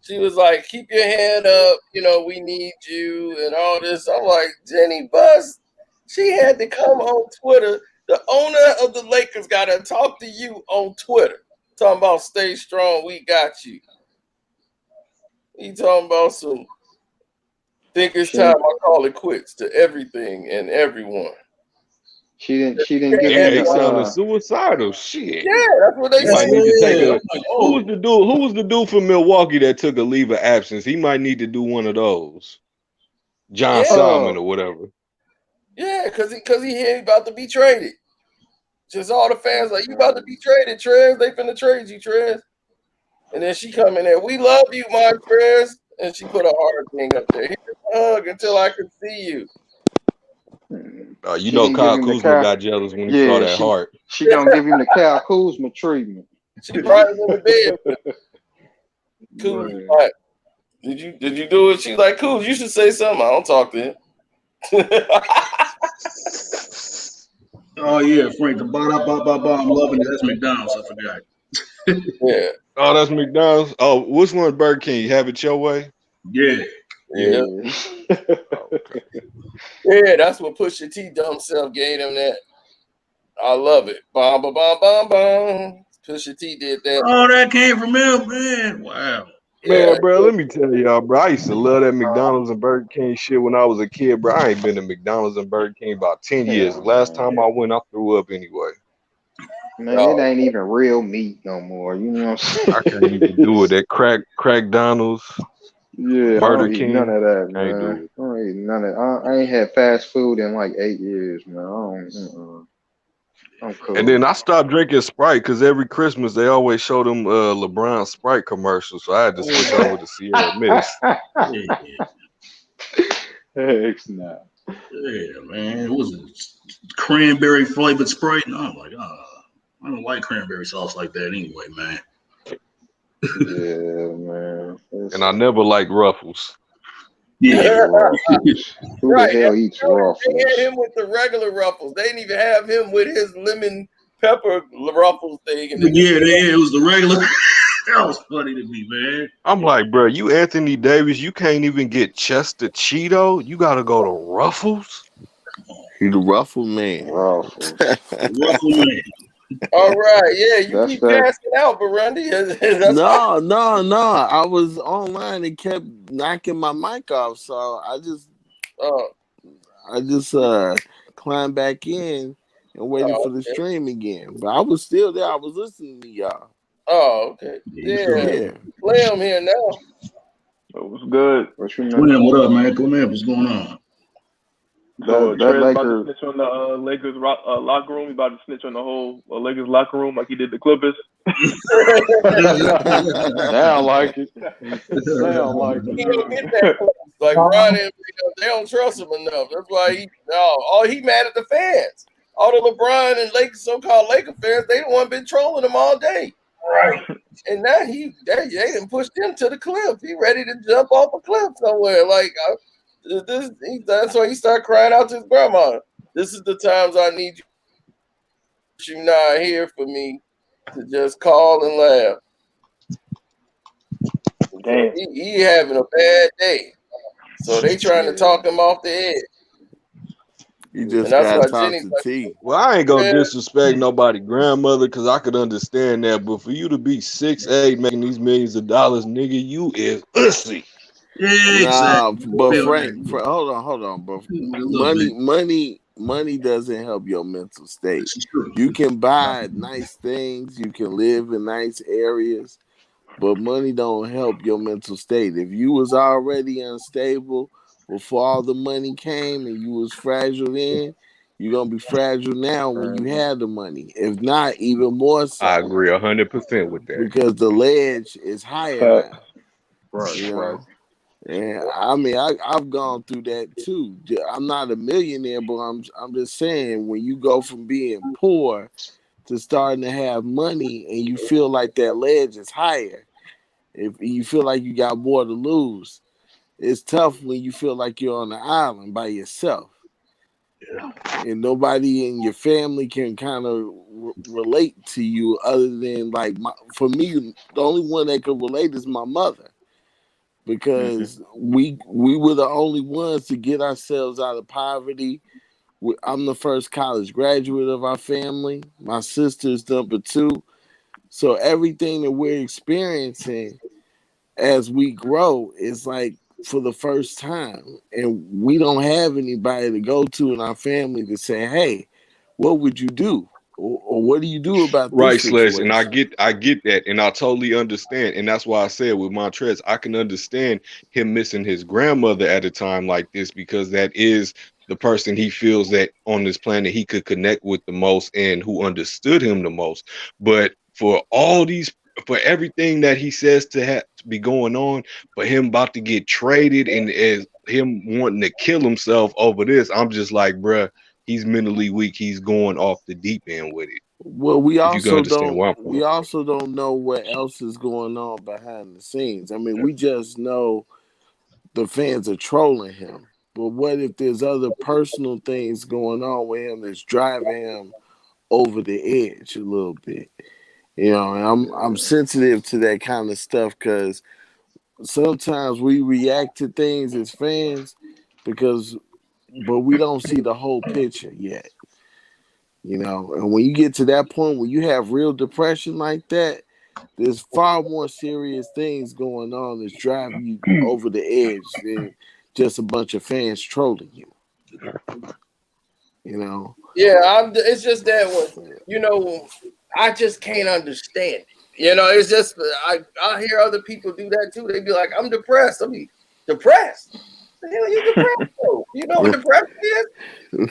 She was like, keep your head up. We need you and all this. I'm like, Jeannie Buss, she had to come on Twitter. The owner of the Lakers got to talk to you on Twitter. Talking about stay strong, we got you. He talking about some think it's time I call it quits to everything and everyone. She didn't give him sounded suicidal shit. Yeah, that's what they might said. need to take who was the dude from Milwaukee that took a leave of absence? He might need to do one of those. John Solomon or whatever. Yeah, because he hear he about to be traded. Just all the fans like, you about to be traded, Trez. They finna trade you, Trez. And then she come in there, we love you, my Trez. And she put a heart thing up there. Here's a hug until I can see you. Kyle Kuzma got jealous when he saw that heart. She gonna give him the Kyle Kuzma treatment. She probably in the bed with Kuz. Like, did you do it? She like, Kuz, you should say something. I don't talk to him. Oh yeah, Frank, the I'm loving it. That's McDonald's. I forgot. Yeah. Oh, that's McDonald's. Oh, which one's Burger King? Have it your way. Yeah. Yeah. Yeah, that's what Pusha T dumb self gave him that. I love it. Bum, bum, bum, bum, bum. Pusha T did that. Oh, that came from him, man. Wow. Yeah. Man, bro, let me tell y'all, bro. I used to love that McDonald's and Burger King shit when I was a kid, bro. I ain't been to McDonald's and Burger King about 10 years. Hell Last no. time I went, I threw up anyway. Man, it ain't even real meat no more. You know what I'm I saying? can't even do it. That crack Donald's, Yeah, I Murder don't eat none King, of that, can't man. do it. I don't eat none of. I ain't had fast food in like 8 years, man. I don't. I'm And cool. then I stopped drinking Sprite because every Christmas they always show them LeBron Sprite commercials, so I had to switch over to Sierra Mist. Yeah, Heck no. yeah, man. It was cranberry flavored Sprite, and I'm like, I don't like cranberry sauce like that anyway, man. Yeah, man. And I never liked Ruffles. Yeah. Who the Right. hell eats They had Ruffles? him with the regular Ruffles. They didn't even have him with his lemon pepper Ruffles thing. And It was the regular. That was funny to me, man. I'm like, bro, you Anthony Davis, you can't even get Chester Cheeto. You gotta go to Ruffles. He the ruffle man. Ruffles. Ruffle man. all right, yeah, you That's keep that. passing out, Burundi. That's fine. No. I was online and kept knocking my mic off, so Oh, I just climbed back in and waited for the okay. stream again. But I was still there. I was listening to y'all. Oh, okay. Yeah, you still Yeah, there. Yeah. play him here now. It was good. What you know? Slim, what up, man? Come in. What's going on? So That Trez about to Laker. snitch on the Lakers locker room. He about to snitch on the whole Lakers locker room like he did the Clippers. Sound like it. Sound like He it. don't get that. Like Ronnie, they don't trust him enough. That's why he mad at the fans. All the LeBron and Lakers, so-called Laker fans, they the one been trolling him all day. Right. And now they didn't push him to the cliff. He ready to jump off a cliff somewhere. Like that's why he started crying out to his grandma. This is the times I need you not here for me to just call and laugh. Damn. He having a bad day. So they trying to talk him off the edge. You And just that's gotta why talk Jenny's to like, T. Well, I ain't gonna man, disrespect nobody grandmother because I could understand that, but for you to be 6'8" making these millions of dollars, nigga, you is ussy. Yeah, Nah, exactly. but Feel Frank, that. hold on, bro. A little bit. Money doesn't help your mental state. This is true. You can buy nice things, you can live in nice areas, but money don't help your mental state. If you was already unstable before all the money came and you was fragile then, you're gonna be fragile now when you have the money. If not, even more I so, agree 100% with that. because the ledge is higher Facts. now. Right, You right. know. And I mean, I've gone through that too. I'm not a millionaire, but I'm just saying, when you go from being poor to starting to have money, and you feel like that ledge is higher, if you feel like you got more to lose, it's tough when you feel like you're on the island by yourself, and nobody in your family can kind of relate to you other than like for me, the only one that could relate is my mother, because we were the only ones to get ourselves out of poverty. I'm the first college graduate of our family. My sister's number two. So everything that we're experiencing as we grow is like for the first time. And we don't have anybody to go to in our family to say, hey, what would you do? Or what do you do about this Right, Sledge, and situation? I get that, and I totally understand, and that's why I said with Montrez, I can understand him missing his grandmother at a time like this because that is the person he feels that on this planet he could connect with the most and who understood him the most. But for everything that he says to be going on, for him about to get traded and as him wanting to kill himself over this, I'm just like, bruh, he's mentally weak. He's going off the deep end with it. Well, If you can understand where I'm we coming from. also don't know what else is going on behind the scenes. I mean, we just know the fans are trolling him. But what if there's other personal things going on with him that's driving him over the edge a little bit? You know, and I'm sensitive to that kind of stuff because sometimes we react to things as fans but we don't see the whole picture yet. You know, and when you get to that point where you have real depression like that, there's far more serious things going on that's driving you over the edge than just a bunch of fans trolling you. You know? Yeah, it's just that one. I just can't understand it. It's just I hear other people do that too. They be like, "I'm depressed." I be depressed. The hell you depressed for? You know what depression is?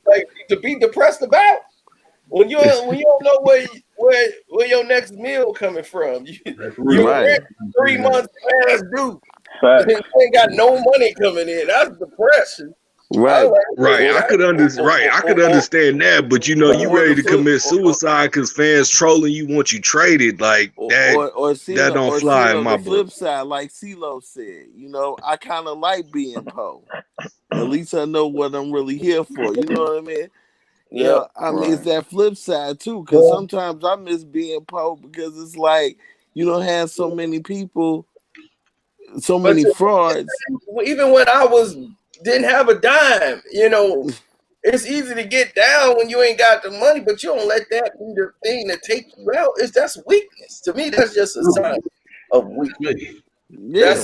Like to be depressed about when you don't know where your next meal coming from. You Right. 3 months past due. Facts. You ain't got no money coming in. That's depression. Right. Right. I could understand that, but you ready to commit suicide because fans trolling you want you traded. Like that that don't fly in my the book. flip side, like CeeLo said, I kind of like being Poe. At least I know what I'm really here for. You know what I mean? Yeah. I mean, it's that flip side too, because sometimes I miss being Poe because it's like you don't have so many people, so many frauds. Even when I didn't have a dime, it's easy to get down when you ain't got the money, but you don't let that be the thing that take you out. That's weakness. To me, that's just a sign of weakness. Yeah.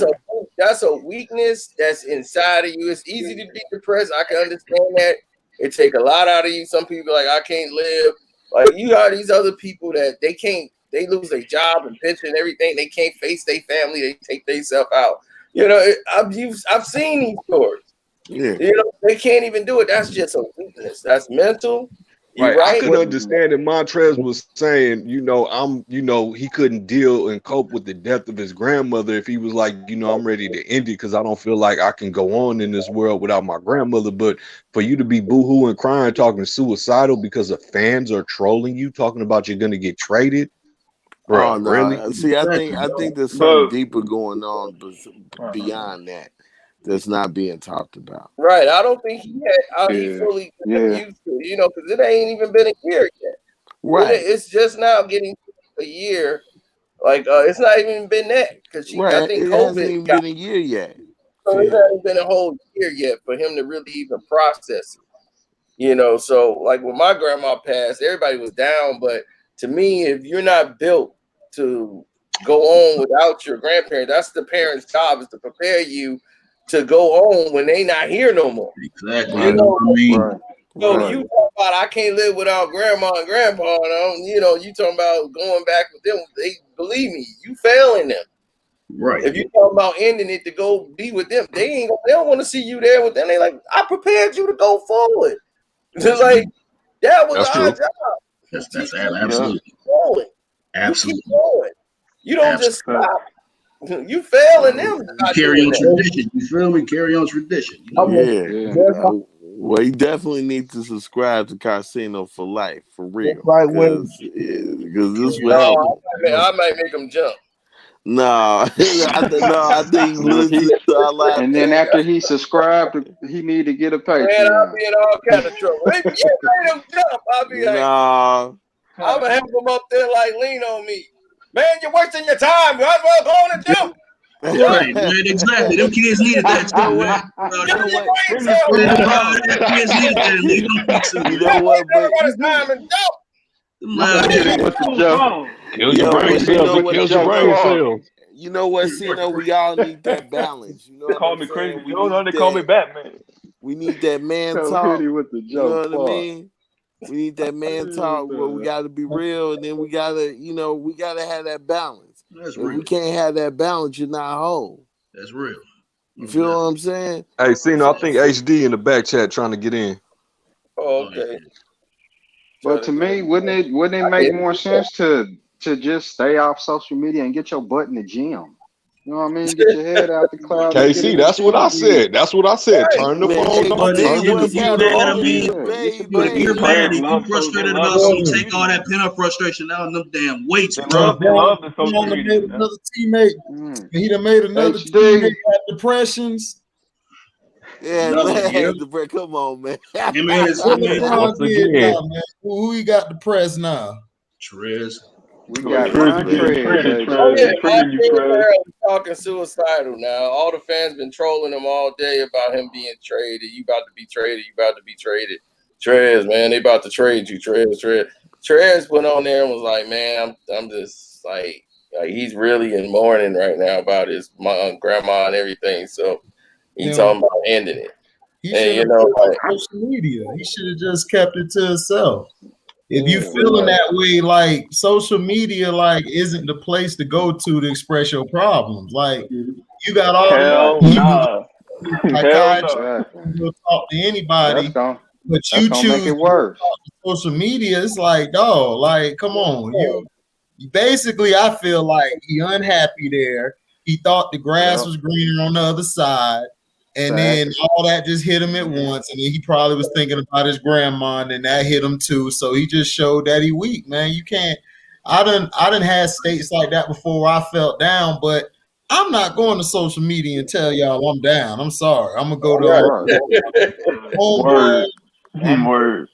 That's a weakness that's inside of you. It's easy to be depressed. I can understand that. It take a lot out of you. Some people are like, I can't live. Like you got these other people that they lose their job and pension and everything. They can't face their family. They take themselves out. I've seen these stories. Yeah. They can't even do it. That's just a weakness. That's mental. Right. Right. I could understand that Montrezl was saying, he couldn't deal and cope with the death of his grandmother if he was like, I'm ready to end it because I don't feel like I can go on in this world without my grandmother. But for you to be boohoo and crying, talking suicidal because the fans are trolling you, talking about you're going to get traded. Bro, oh no! Really? See, I think there's something deeper going on beyond that that's not being talked about. Right. I don't think he fully used to, because it ain't even been a year yet. Right. It's just now getting a year. Like it's not even been that because I think it COVID hasn't even been a year yet. So it hasn't been a whole year yet for him to really even process it. So like when my grandma passed, everybody was down. But to me, if you're not built to go on without your grandparents, that's the parents' job is to prepare you to go on when they not here no more. Exactly. You know what I mean? Right. So you talk about I can't live without grandma and grandpa. You talking about going back with them. They believe me, you failing them. Right. If you talk about ending it to go be with them, they don't want to see you there with them. They like, I prepared you to go forward. Just like that was our job. That's absolutely. Absolutely. You keep going. You don't just stop. You failing them. You carry on tradition. You feel me? Carry on tradition. Well, you definitely need to subscribe to Casino for Life for real. Like because this will help. I might make them jump. No, I think listen to our live. And then after he subscribed, he need to get a Patreon. Man, I'll be in all kind of trouble. If you made him jump, I'll be like, I'm gonna have him up there like lean on me. Man, you're wasting your time. You might as well go on and jump. Right, man, exactly. Them kids needed that too, man. Kids needed that. You know what? But time and jump. Kills your brain cells. It kills your brain cells. You know what, Cena? We all need that balance. You know, call me crazy. They call me Batman. We need that man talk. You know what I mean? We need that man talk where we got to be real, and then we gotta have that balance. If we can't have that balance, you're not whole. That's real. You feel what I'm saying? Hey, Cena, I think HD in the back chat trying to get in. Oh, okay. But to me, wouldn't it make more sense to just stay off social media and get your butt in the gym? You know what I mean? Get your head out the cloud. KC, that's what I said. That's what I said. Turn the phone on. If you're mad, if you're frustrated about something, take all that pent up frustration out in them damn weights, bro. They love the social He media. made another teammate. He done made another teammate have depressions. Yeah, come on, man. Who he got depressed now? Trez. We got Montrezl talking suicidal now. All the fans been trolling him all day about him being traded. You about to be traded. You about to be traded. Trez, man, they about to trade you, Trez. Trez went on there and was like, man, I'm just like he's really in mourning right now about his mom, grandma, and everything. So he's talking about ending it. He and should have put it on social media. He should have just kept it to himself. If you feeling that way, like social media, like isn't the place to go to express your problems. Like you got all Hell the nah. you'll talk to anybody, but you choose make it worse. Social media. It's like, dog, like come on, you basically. I feel like he unhappy there. He thought the grass was greener on the other side. And then all that just hit him at once, and then he probably was thinking about his grandma, and then that hit him too. So he just showed that he weak, man. You can't. I done had states like that before where I felt down, but I'm not going to social media and tell y'all I'm down. I'm sorry. I'm gonna go to Word. Word.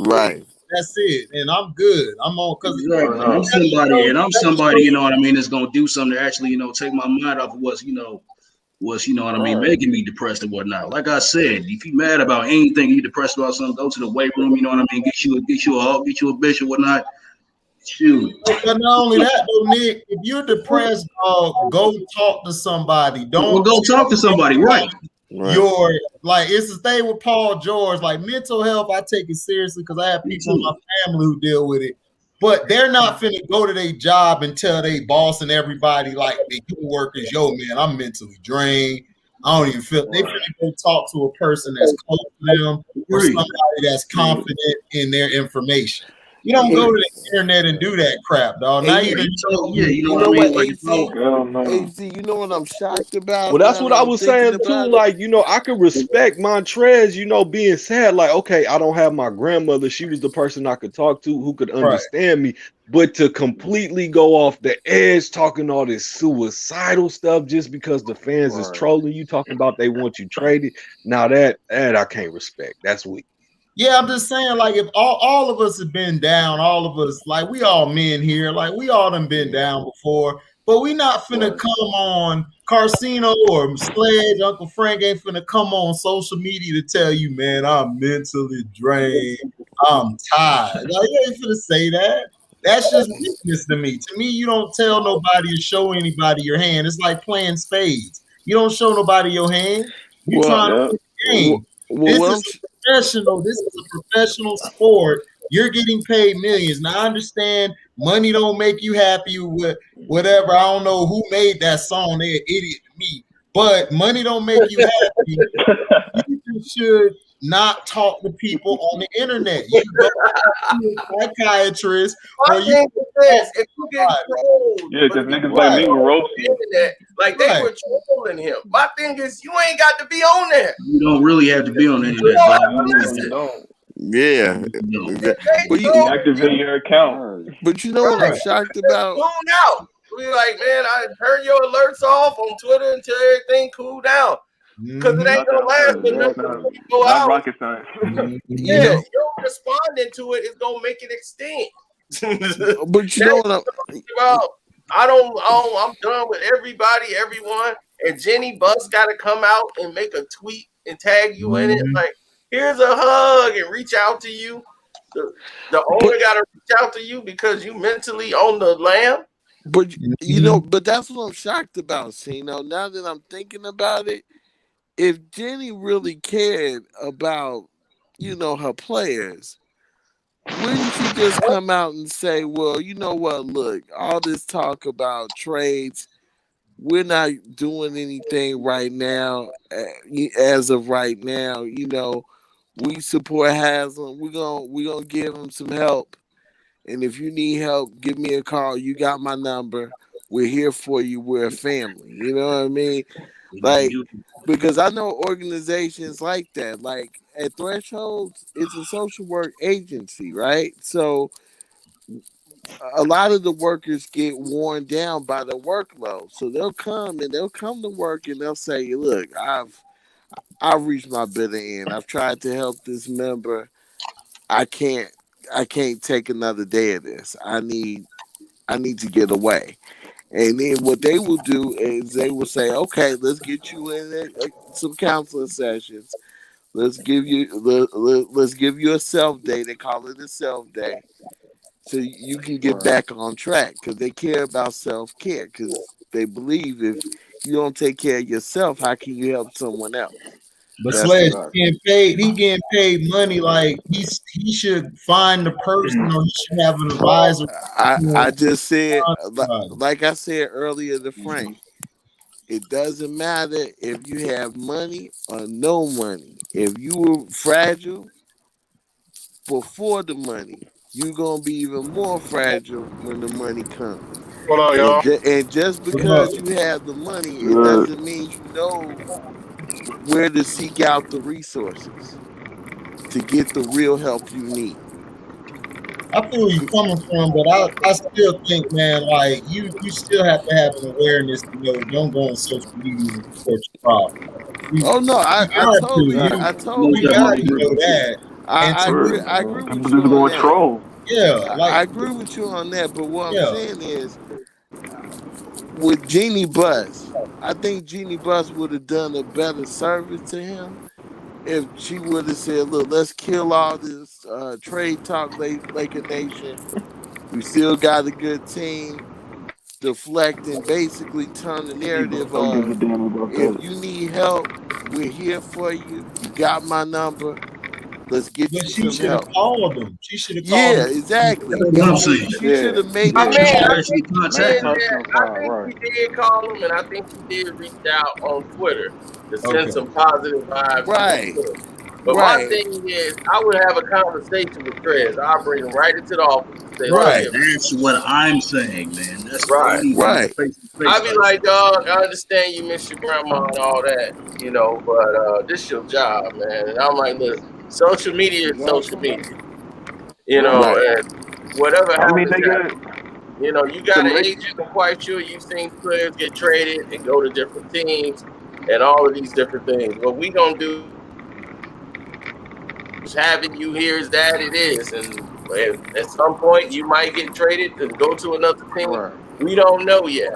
Right. That's it, and I'm good. I'm on because I'm somebody, you know what I mean, that's gonna do something to actually, take my mind off of what's what I mean, making me depressed and whatnot. Like I said, if you mad about anything, you depressed about something, go to the weight room, you know what I mean, get you a hug, get you a bitch or whatnot. Shoot. But not only that though, Nick, if you're depressed, go talk to somebody. Don't go talk to somebody, right? You're like it's the thing with Paul George, like mental health, I take it seriously because I have people in my family who deal with it. But they're not finna go to their job and tell they boss and everybody like they co-workers, yo, man, I'm mentally drained. I don't even feel they finna go talk to a person that's close to them or somebody that's confident in their information. You don't go to the internet and do that crap, dog. Now you know what, AC, you know what I'm shocked about? Well, that's what I was saying too. Like, I could respect Montrez, being sad. Like, okay, I don't have my grandmother. She was the person I could talk to who could understand me. But to completely go off the edge, talking all this suicidal stuff just because the fans is trolling you, talking about they want you traded. Now that I can't respect. That's weak. Yeah, I'm just saying, like, if all of us have been down, all of us, like, we all men here, like, we all done been down before, but we not finna come on Carcino or Sledge, Uncle Frank ain't finna come on social media to tell you, man, I'm mentally drained, I'm tired. Like, you ain't finna say that. That's just weakness to me. To me, you don't tell nobody or show anybody your hand. It's like playing spades. You don't show nobody your hand. You trying to win the game. This is a professional sport. You're getting paid millions. Now I understand money don't make you happy with whatever. I don't know who made that song. They're an idiot to me. But money don't make you happy. You should not talk to people on the internet. You go to a psychiatrist or you if you get trolled, because niggas like me were roasting. Like they were trolling him. My thing is, you ain't got to be on there. You don't really have to be on the internet. You don't. Yeah, but you activate your account. But you know what I'm shocked about? Cool out. We like, man, I turn your alerts off on Twitter until everything cool down. Because it ain't gonna last another 24 hours. Rocket science. Yeah, you're responding to it is gonna make it extend. But you know what I'm done with everybody, everyone. And Jenny Buss got to come out and make a tweet and tag you in it. Like, here's a hug and reach out to you. The owner got to reach out to you because you mentally on the lam. But but that's what I'm shocked about. See, now that I'm thinking about it, if Jenny really cared about, her players, wouldn't she just come out and say, well, you know what, look, all this talk about trades, we're not doing anything right now. As of right now, we support Haslam. We're gonna give him some help. And if you need help, give me a call. You got my number. We're here for you. We're a family. You know what I mean? Like, because I know organizations like that. Like at Thresholds, it's a social work agency, right? So a lot of the workers get worn down by the workload. So they'll come to work and they'll say, look, I've reached my bitter end. I've tried to help this member. I can't take another day of this. I need to get away. And then what they will do is they will say, okay, let's get you in some counseling sessions. let's give you let's give you a self day. They call it a self day, so you can get Right. back on track because they care about self care because they believe if you don't take care of yourself, how can you help someone else? But That's Slash the Exactly. getting paid. He getting paid money. Like he should find the person, or he should have an advisor. I just said Somebody. like I said earlier to Frank. It doesn't matter if you have money or no money. If you were fragile before the money, you're gonna be even more fragile when the money comes. What up, And, y'all? and just because you have the money, it Good. doesn't mean you know where to seek out the resources to get the real help you need. I feel where you're coming from, but I still think, man, like you still have to have an awareness to know. Don't go on social media and report your problem. Oh no, You got to. Exactly. I You totally got agree. to know that. And to Word. I agree with People you just on going that. troll. yeah, like I agree with you on that. But what I'm yeah, saying is, with Jeannie Buss, I think Jeannie Buss would have done a better service to him if she would have said, "Look, let's kill all this trade talk, Laker Nation. We still got a good team." Deflect and basically turn the People narrative don't give a of, damn about if that. you need help, we're here for you. You got my number. Let's get but you she some should have help. called them. She should have called Yeah, them. exactly. That's what I'm saying. She should Yeah. have made I it. She mean, should Yeah. I actually think she Make contact did them. that. personal I call. think Right. she did call him, and I think she did reach out on Twitter to send Okay. some positive vibes to Right, him. But my right, thing is, I would have a conversation with Trez. I'll bring him right into the office and say, "Look right, here, That's what I'm saying, man. That's they right." need to have a right. face to face I'd be type like, shit. "Dog, I understand you miss your grandma and all that, but this your job, man." And I'm like, "Look, social media is social Exactly. media, Right. Right. and whatever I mean, happens, they happens." got You the got an Lakers. agent. I'm quite sure you've seen players get traded and go to different teams and all of these different things. What we gonna do is having you here is that it is, and at some point you might get traded and go to another team. Right. We don't know yet.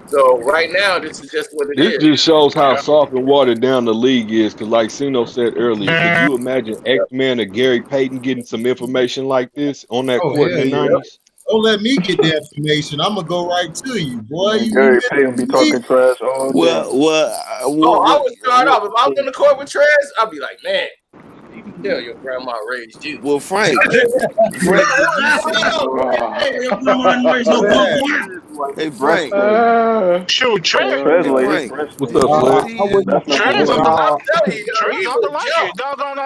So right now, this is just what it This is. just shows how Yeah. soft and watered down the league is. Because, like Sino said earlier, could Man, you imagine X-Man or Gary Payton getting some information like this on that Oh court in hell the yeah. Yep. 90s? Don't let me get the information. I'm gonna go right to you, boy. And You Gary miss Payton be me. talking trash all day. Oh, I What, would start off if I was in the court with Trez. I'd be like, "Man, you can tell your grandma raised you." well, Frank, did you see? Hey, your grandma didn't raise no punk boy. Hey, Frank, Uh, shoot, hey, Translated. Frank, What's did up, you Flag? see? That's number Trez I'm on the one. telling you, he Trez on the would like jump. it, doggone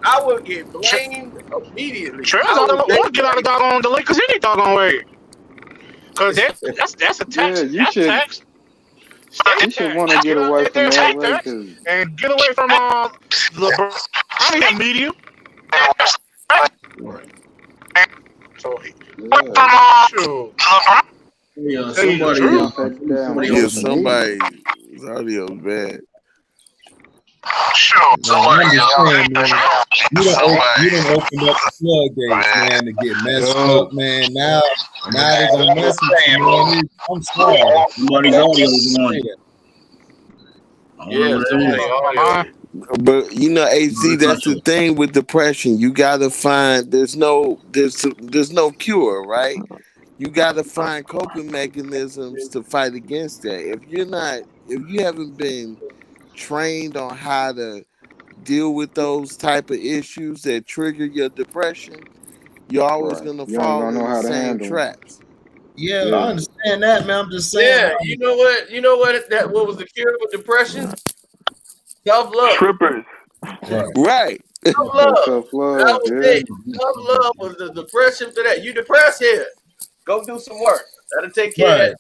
I would get Tr- blamed immediately. Trez I on the would want to get out of say, doggone the Lakers any doggone way. Cause that's a yeah, tax. you That's should. tax. Stay He should there. want to get Get out away from there, that take way that, because and get away from LeBron. I mean, media. Right. So yeah, shoot, Yeah, tell you the somebody, he truth. affected down with Yeah, social media. somebody's audio bad. Man, I'm just saying, man. You done opened up the floodgates, man, to get messed Yo, up, man. Now they gonna mess with you, man. I'm sorry. somebody's audio is on. I don't know yeah, what it somebody is. audio. But AC, Somebody that's touch the it. thing with depression. You gotta find there's no cure, right? You gotta find coping mechanisms to fight against that. If you haven't been trained on how to deal with those type of issues that trigger your depression, you're always Right. gonna You ain't fall gonna in know the how to same handle them. traps. Yeah, I Yeah. understand that, man. I'm just saying, Yeah, like, you know what? You know what? What was the cure for depression? Self love. Strippers. right. Right. Self That love. self That love. was Yeah. it. Self love was the depression for that. You depressed here. Go do some work. That'll take care of Right. that.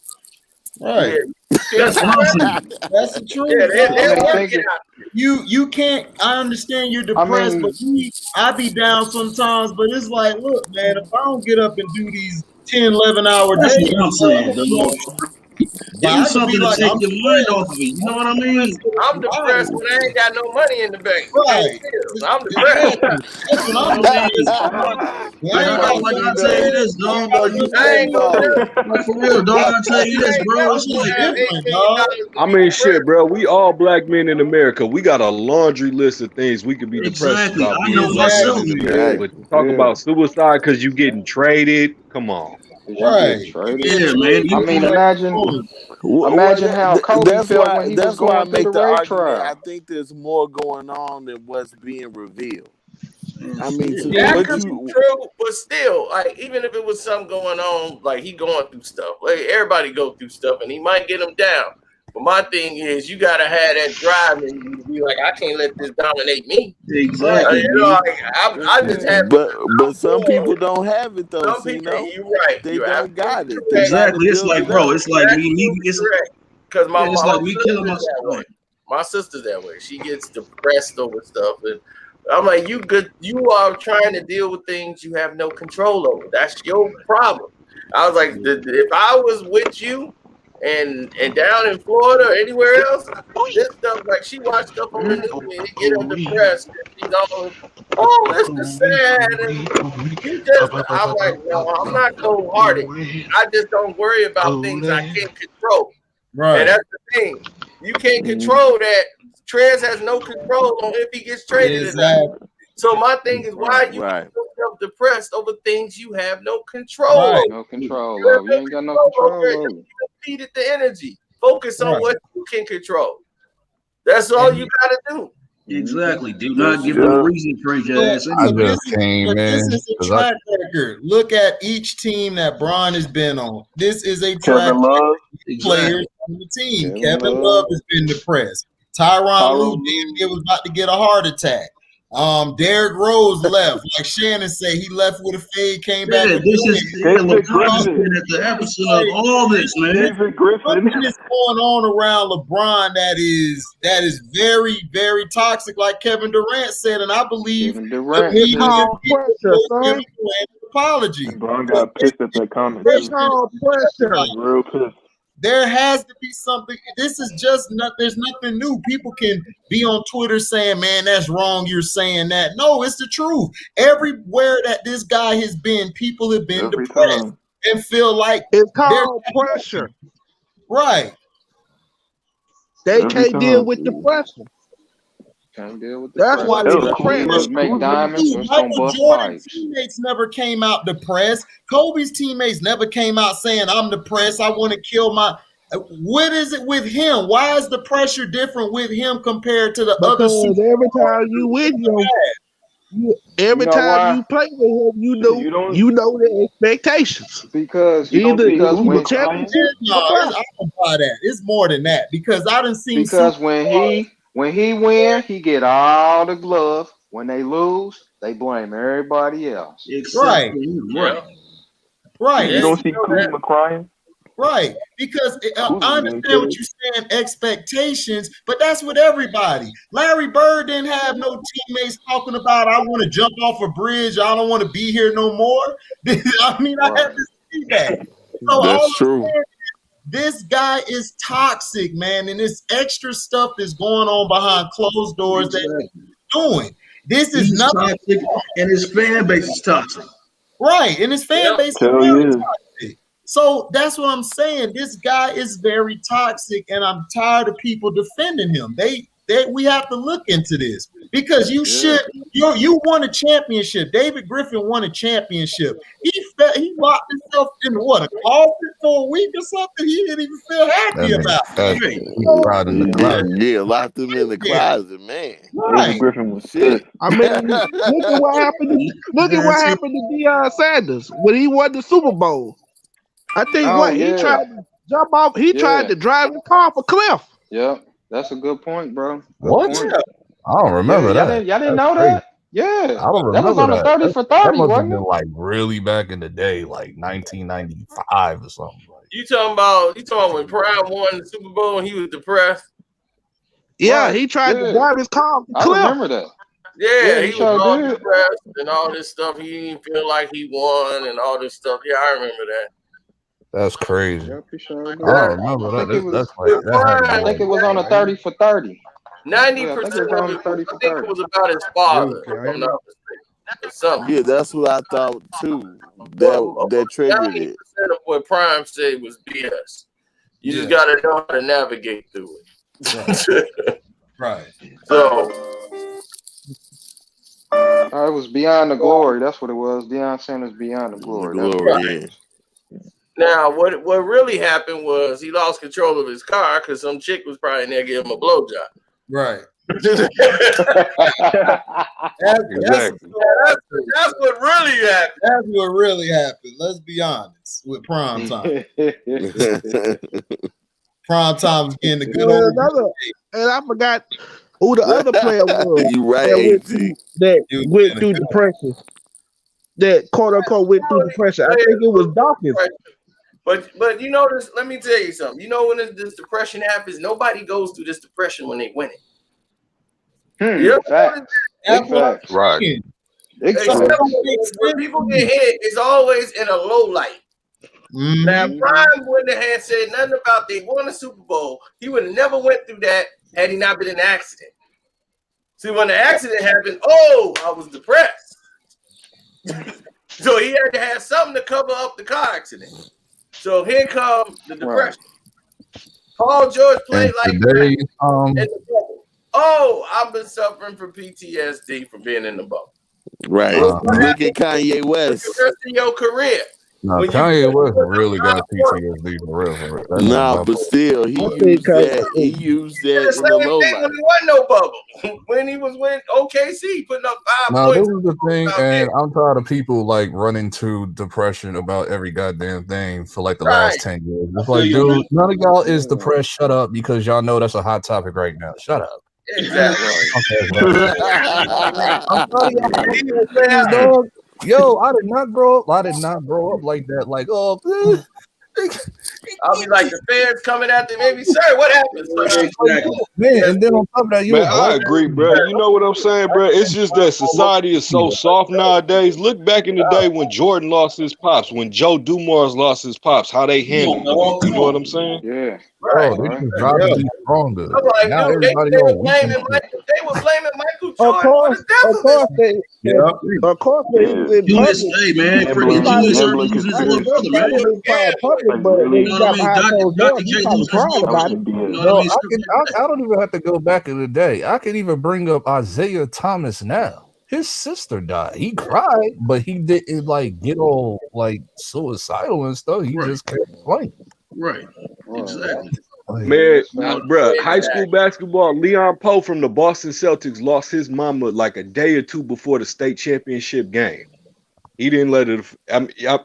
Right. Yeah. You feel That's what I'm depressed? saying. That's the Yeah, truth, I they'll mean, dog. work think it it. out. You can't. I understand you're I depressed, but mean, I be down sometimes. But it's like, look, man, if I don't get up and do these 10, 11-hour That's days, what I'm bro, I'm saying, gonna be on dog. the street. Give Like, me I could be something to like, take I'm your mind depressed. off of it. You know what I mean? I'm depressed when I ain't got no money in the bank. Right. I'm depressed. Exactly. That's what You know I'm what I depressed mean? about. When Like I ain't got like money I in tell you the this, bank, dog. I got Like enough I money ain't gonna to never. like for real, dog. I tell you this, bro. I'm It's just like Have different, $18 dog. to I be mean, depressed. shit, bro. We all black men in America. We got a laundry list of things we could be depressed exactly. about I being know black men myself. in Exactly. America. Hey, But you talk yeah. about suicide because you getting traded. Come on. Did you get Right. You traded? getting Yeah, man. traded I You for mean, know, boom. Well, imagine how Kobe that's felt why when he was I going through make the the rape argument. I trial. think there's more going on than what's being revealed. man, I mean, shit. That what could be you true, but still, like even if it was something going on, like he going through stuff. Like everybody go through stuff, and he might get him down. But my thing is, you gotta have that drive in you to be like, I can't let this dominate me. Right. Exactly, You know, man. like I just Yeah. have. but some I'm people don't have it though, Some people, Cino. you're right. They You're don't absolutely got it. They correct. got to Exactly. It's build like, it bro. up. It's You're like me. absolutely correct. Because Yeah. It's my like whole me killing sister's myself. that way. My sister's that way. She gets depressed over stuff, and I'm like, you good? You are trying to deal with things you have no control over. That's your problem. I was like, if I was with you, and down in Florida or anywhere else, this stuff like she watched stuff on the news and it get her depressed. And she's all, oh, this is sad, and you just, I'm like, no, I'm not cold hearted. I just don't worry about things I can't control. And Right. that's the thing. You can't control that. Trez has no control on if he gets traded or not. Exactly. So my thing is, why Right. are you Right. yourself depressed over things you have no control Right. over? No control You have over. no You ain't got no control over control it. over. You defeated the energy. Focus on Right. what you can control. That's all And you gotta do. Exactly. Do not That's give them a Yeah. reason to trade your so, ass I so anyway. this just is came but this in is a because track record. Look at each team that Bron has been on. This is a track Kevin Love, players Exactly. on the team. Kevin Kevin Love Love, has been depressed. Tyronn Lue Tyronn damn Lue. near was about to get a heart attack. Derrick Rose left. Like Shannon said, he left with a fade, came back Yeah, with this is dreads. David LeBron has Griffin, been at the epicenter of Like, all this, man. David Griffin. something is going on around LeBron that is very, very toxic, like Kevin Durant said, and I believe Kevin the Durant it's said media it. called people pressure, owe Kevin son. Durant an apology. And Bron Because got pissed at that comment It's too. called pressure. Real pissed. there has to be something. This is just not. There's nothing new. People can be on Twitter saying, "Man, that's wrong. You're saying that." No, it's the truth. Everywhere that this guy has been, people have been Every depressed time. and feel like It's they're called pressure. right. They Every can't deal time. with the pressure. Can't deal with the That's pressure. why That they was Pressure Kuzma. either depressed. to make Kuzma. diamonds or it's gonna Michael bust Jordan's pipes. teammates never came out depressed. Kobe's teammates never came out saying, "I'm depressed. I want to kill my." What is it with him? Why is the pressure different with him compared to the other Because every time you with him, You every know time why? you play with him, You don't. you know the expectations. You don't Either see Because either Kuzma when crying. championship No, or bust. I don't buy that. It's more than that because I done seen because superstars. when he win, he get all the glove. When they lose, they blame everybody else. Except Right, for you, Yeah. right? right. You Yeah, don't It's you see know that. Kuzma crying. right because I Kuzma getting understand what killed. you're saying, expectations, but that's with everybody. Larry Bird didn't have no teammates talking about, "I want to jump off a bridge. I don't want to be here no more." I mean, I had Right. to see that. So all That's I'm true. saying, this guy is toxic, man, and this extra stuff is going on behind closed doors that Exactly. he's doing. This is He's nothing toxic, and his fan base is toxic. right, and his fan Yep. base is Hell very yeah. toxic. So that's what I'm saying. This guy is very toxic, and I'm tired of people defending him. We have to look into this because Yeah. you won a championship. David Griffin won a championship. He locked himself in what, a closet for a week or something. He didn't even feel happy That about. nigga, Right. he cried in the closet. Yeah, locked him in the Yeah, closet, man. David right. Griffin was Shit. pissed. I mean, look at what happened. Look at what happened to Deion Sanders when he won the Super Bowl. I think Oh what he tried yeah. to jump off. He tried Yeah. to drive the car off a cliff. Yep. That's a good point, bro. Good What? point. Yeah. I don't Yeah, remember that. y'all didn't That's know crazy. that? Yeah. I don't That was remember on the that. 30 for That 30, must have wasn't been it? like really back in the day, like 1995 or something. Like, You talking about when Prime won the Super Bowl and he was depressed? Yeah, Right. he tried to Yeah. drive his car off the I cliff. remember that. Yeah, Yeah, he he was sure all did. depressed and all this stuff. He didn't feel like he won and all this stuff. Yeah, I remember that. That's crazy. Yep, he sure I did. don't remember I that. think it That's was. like that had to I be think it like was on a 30 for 30. 90% Yeah, I think it of was on a it, 30 I for think it 30. was about his father, if I'm not mistaken, or something. Yeah, that's what I thought too. Well, That triggered 90% it. of what Prime said was BS. You just Yeah. got to know how to navigate through it. Right. So, It was Beyond the Glory. That's what it was. Deion Sanders Beyond the Glory. That's what it Glory, was. now, what really happened was he lost control of his car because some chick was probably in there giving him a blowjob. Right. That's what really happened. That's what really happened. Let's be honest with prime time. Prime time was getting the good old. And I forgot who the other player was. You right, that went through depression. That quote unquote went through depression. I think it was Dawkins. But you know this. Let me tell you something. You know when this depression happens, nobody goes through this depression when they win it. Facts. Big facts. Right. Except when people get hit, it's always in a low light. Mm-hmm. Now, Prime wouldn't have said nothing about they won a Super Bowl. He would have never went through that had he not been in an accident. See, when the accident happened, I was depressed. So he had to have something to cover up the car accident. So here comes the depression. Paul George played like today, that. I've been suffering from PTSD from being in the bubble. Right. Look at Kanye West. The rest of your career. No, Kanye West really got PTSD for real. Nah, but still, he used that. He used that in the low light. When he wasn't no bubble. When he was with OKC, putting up 5 No, points. this is the thing, and I'm tired of people like running to depression about every goddamn thing for like the last 10 years. It's like, dude, none of y'all is depressed. Shut up, because y'all know that's a hot topic right now. Shut up. Exactly. I'm telling y'all, dog. Yo, I did not grow up like that. Like, I'll be like the fans coming after maybe, sir. What happened? Man, and then on top of that, Man, I agree, bro. You know what I'm saying, bro? It's just that society is so soft nowadays. Look back in the day when Jordan lost his pops, when Joe Dumars lost his pops, how they handled it. You know what I'm saying? Yeah. Bro, they just try to be stronger. I'm like, Now dude, everybody they on were blaming Michael Of Jordan. course, of course, they in USA, man. Freaking Jewish are using his little brother, man. public, but when you got behind closed doors, you probably crying about it. No, I don't even have to go back in the day. I can even bring up Isaiah Thomas now. His sister died. He cried, but he didn't like get all like suicidal and stuff. He just kept playing. Right. Exactly. Man, bro, high school basketball, Leon Poe from the Boston Celtics lost his mama like a day or two before the state championship game. He didn't let it,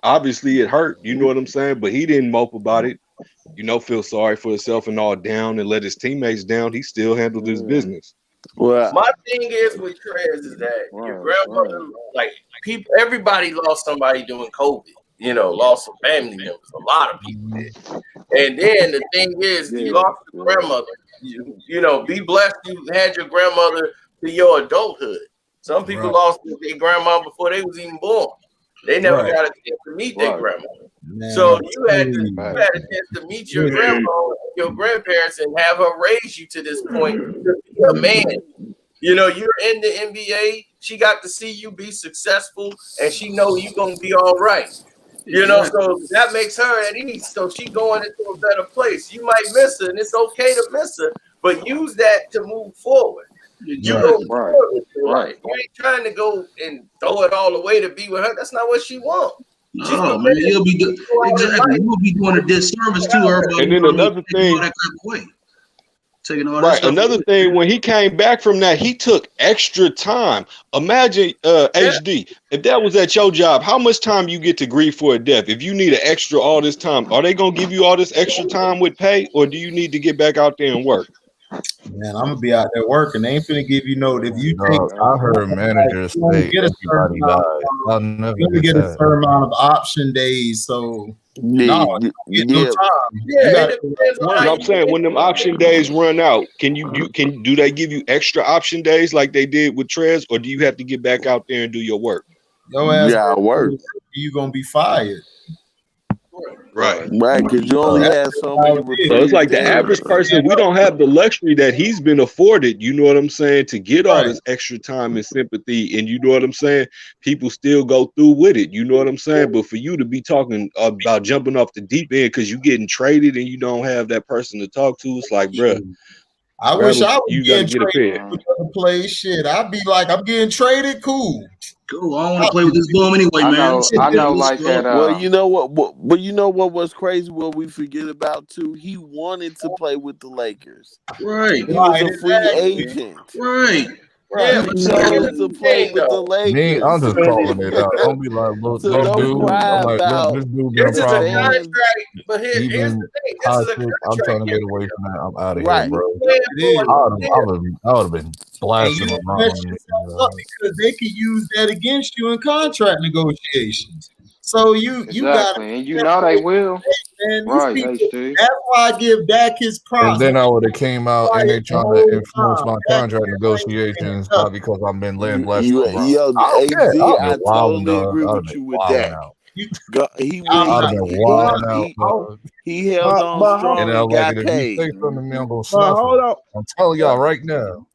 obviously it hurt, you know what I'm saying? But he didn't mope about it, feel sorry for himself and all down and let his teammates down. He still handled his business. Well, my thing is with Trez is that your grandmother, like people, everybody lost somebody during COVID. Lost some family members. A lot of people did. And then the thing is, you lost your grandmother. Be blessed you had your grandmother to your adulthood. Some people lost their grandma before they was even born. They never got a chance to meet their grandmother. Man, so you had a chance to meet your grandma, your grandparents, and have her raise you to this point to be a man. You're in the NBA. She got to see you be successful, and she know you're gonna be all right. So that makes her at ease. So she going into a better place. You might miss her, and it's okay to miss her, but use that to move forward. You go forward with your life. You ain't trying to go and throw it all away to be with her. That's not what she wants. No, man, you'll be doing a disservice to her. And then another thing. Right. Another thing, when he came back from that, he took extra time. Imagine, HD, if that was at your job, how much time you get to grieve for a death? If you need an extra all this time, are they gonna give you all this extra time with pay, or do you need to get back out there and work? Man, I'm gonna be out there working. They ain't finna give you no. If you take, I heard managers say get a certain amount of option days. So no time. I'm saying when them option days run out, do they give you extra option days like they did with Trez, or do you have to get back out there and do your work? Your ass work. You gonna be fired. Right. Right, because you only had so many So it's reprieve like the average games. person, we don't have the luxury that he's been afforded, you know what I'm saying, to get all this extra time and sympathy. And you know what I'm saying? People still go through with it, you know what I'm saying? But for you to be talking about jumping off the deep end because you're getting traded and you don't have that person to talk to, it's like, bruh, I wish I was you got to getting get a traded pair. with other plays. Shit, I'd be like, I'm getting traded. Cool. Cool. I don't want to play with this bum anyway, I man. know, like that. Well, you know what? But you know what was crazy? What we forget about too? He wanted to play with the Lakers. Right. He was a free agent. Right. Yeah, He but chose to play with the Lakers. Me, I'm just calling it out. Don't be like, look, So this don't dude. cry I'm like, about look, this dude this got is a problems. contract. But here's He the been thing. This is a toxic. I'm trying to get away from that. I'm out of here, Right. bro. I would have been And blasting you LeBron. mess yourself up because they could use that against you in contract negotiations. So you got Exactly, and you know they will. man. Right, These people. HD. That's why I give Dak his props. And then I would have came out and they trying to influence my That contract negotiations because I've been laying blessed. Yo, AZ, I totally agree I'd have with been you with wilding that. out. He I'd have been wilding out. Dog. he held on strong And and I'm like, got if you paid. say something to me, I'm gonna snuff hold it. on. I'm telling y'all right now.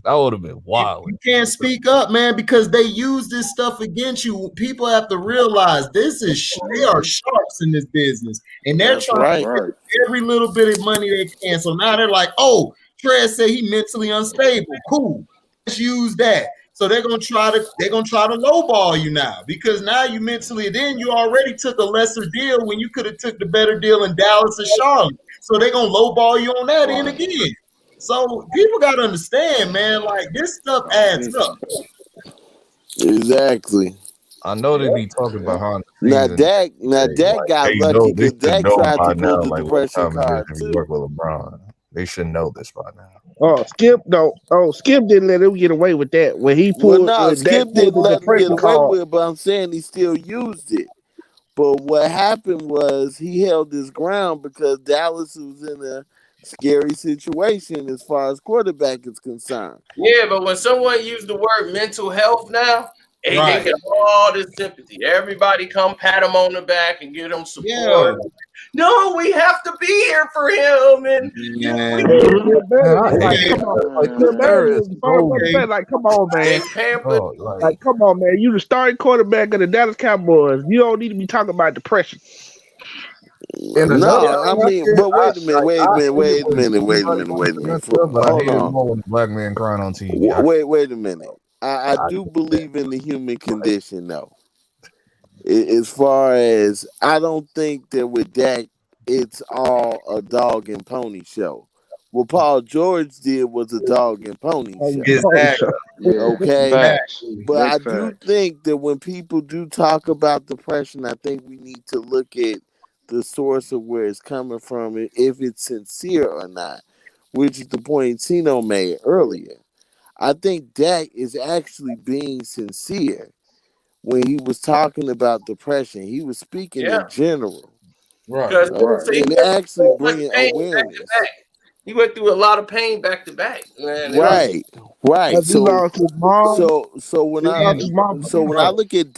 That would have been wild. You can't speak up, man, because they use this stuff against you. People have to realize they are sharks in this business, and they're trying to get every little bit of money they can. So now they're like, "Oh, Trez said he mentally unstable. Cool, let's use that." So they're gonna try to lowball you now because now you mentally. Then you already took a lesser deal when you could have took the better deal in Dallas and Charlotte. So they're gonna lowball you on that end again. So people got to understand, man, like this stuff adds up. Exactly. I know they be talking behind the Now scenes. Dak got lucky because Dak tried to pull the depression what card time it is too. to work with LeBron. They should know this by now. Skip didn't let him get away with that when he pulled. Skip didn't let him get away with it, but I'm saying he still used it. But what happened was he held his ground because Dallas was in a scary situation as far as quarterback is concerned. Yeah, but when someone used the word mental health now, they get all this sympathy. Everybody come pat him on the back and give him support. Yeah. No, we have to be here for him. And like, come on, man. Like, come on, man. You the starting quarterback of the Dallas Cowboys. You don't need to be talking about depression. No, I mean, but wait a minute. Hold on. Black man crying on TV. Wait a minute. I do believe in the human condition, though. As far as I don't think that with Dak, it's all a dog and pony show. What Paul George did was a dog and pony show. Exactly. Okay. Facts. But I Big do facts. think that when people do talk about depression, I think we need to look at the source of where it's coming from, if it's sincere or not, which is the point Tino made earlier. I think Dak is actually being sincere when he was talking about depression. He was speaking in general. Because and actually bringing awareness. He went through a lot of pain back to back. Right. So when I look at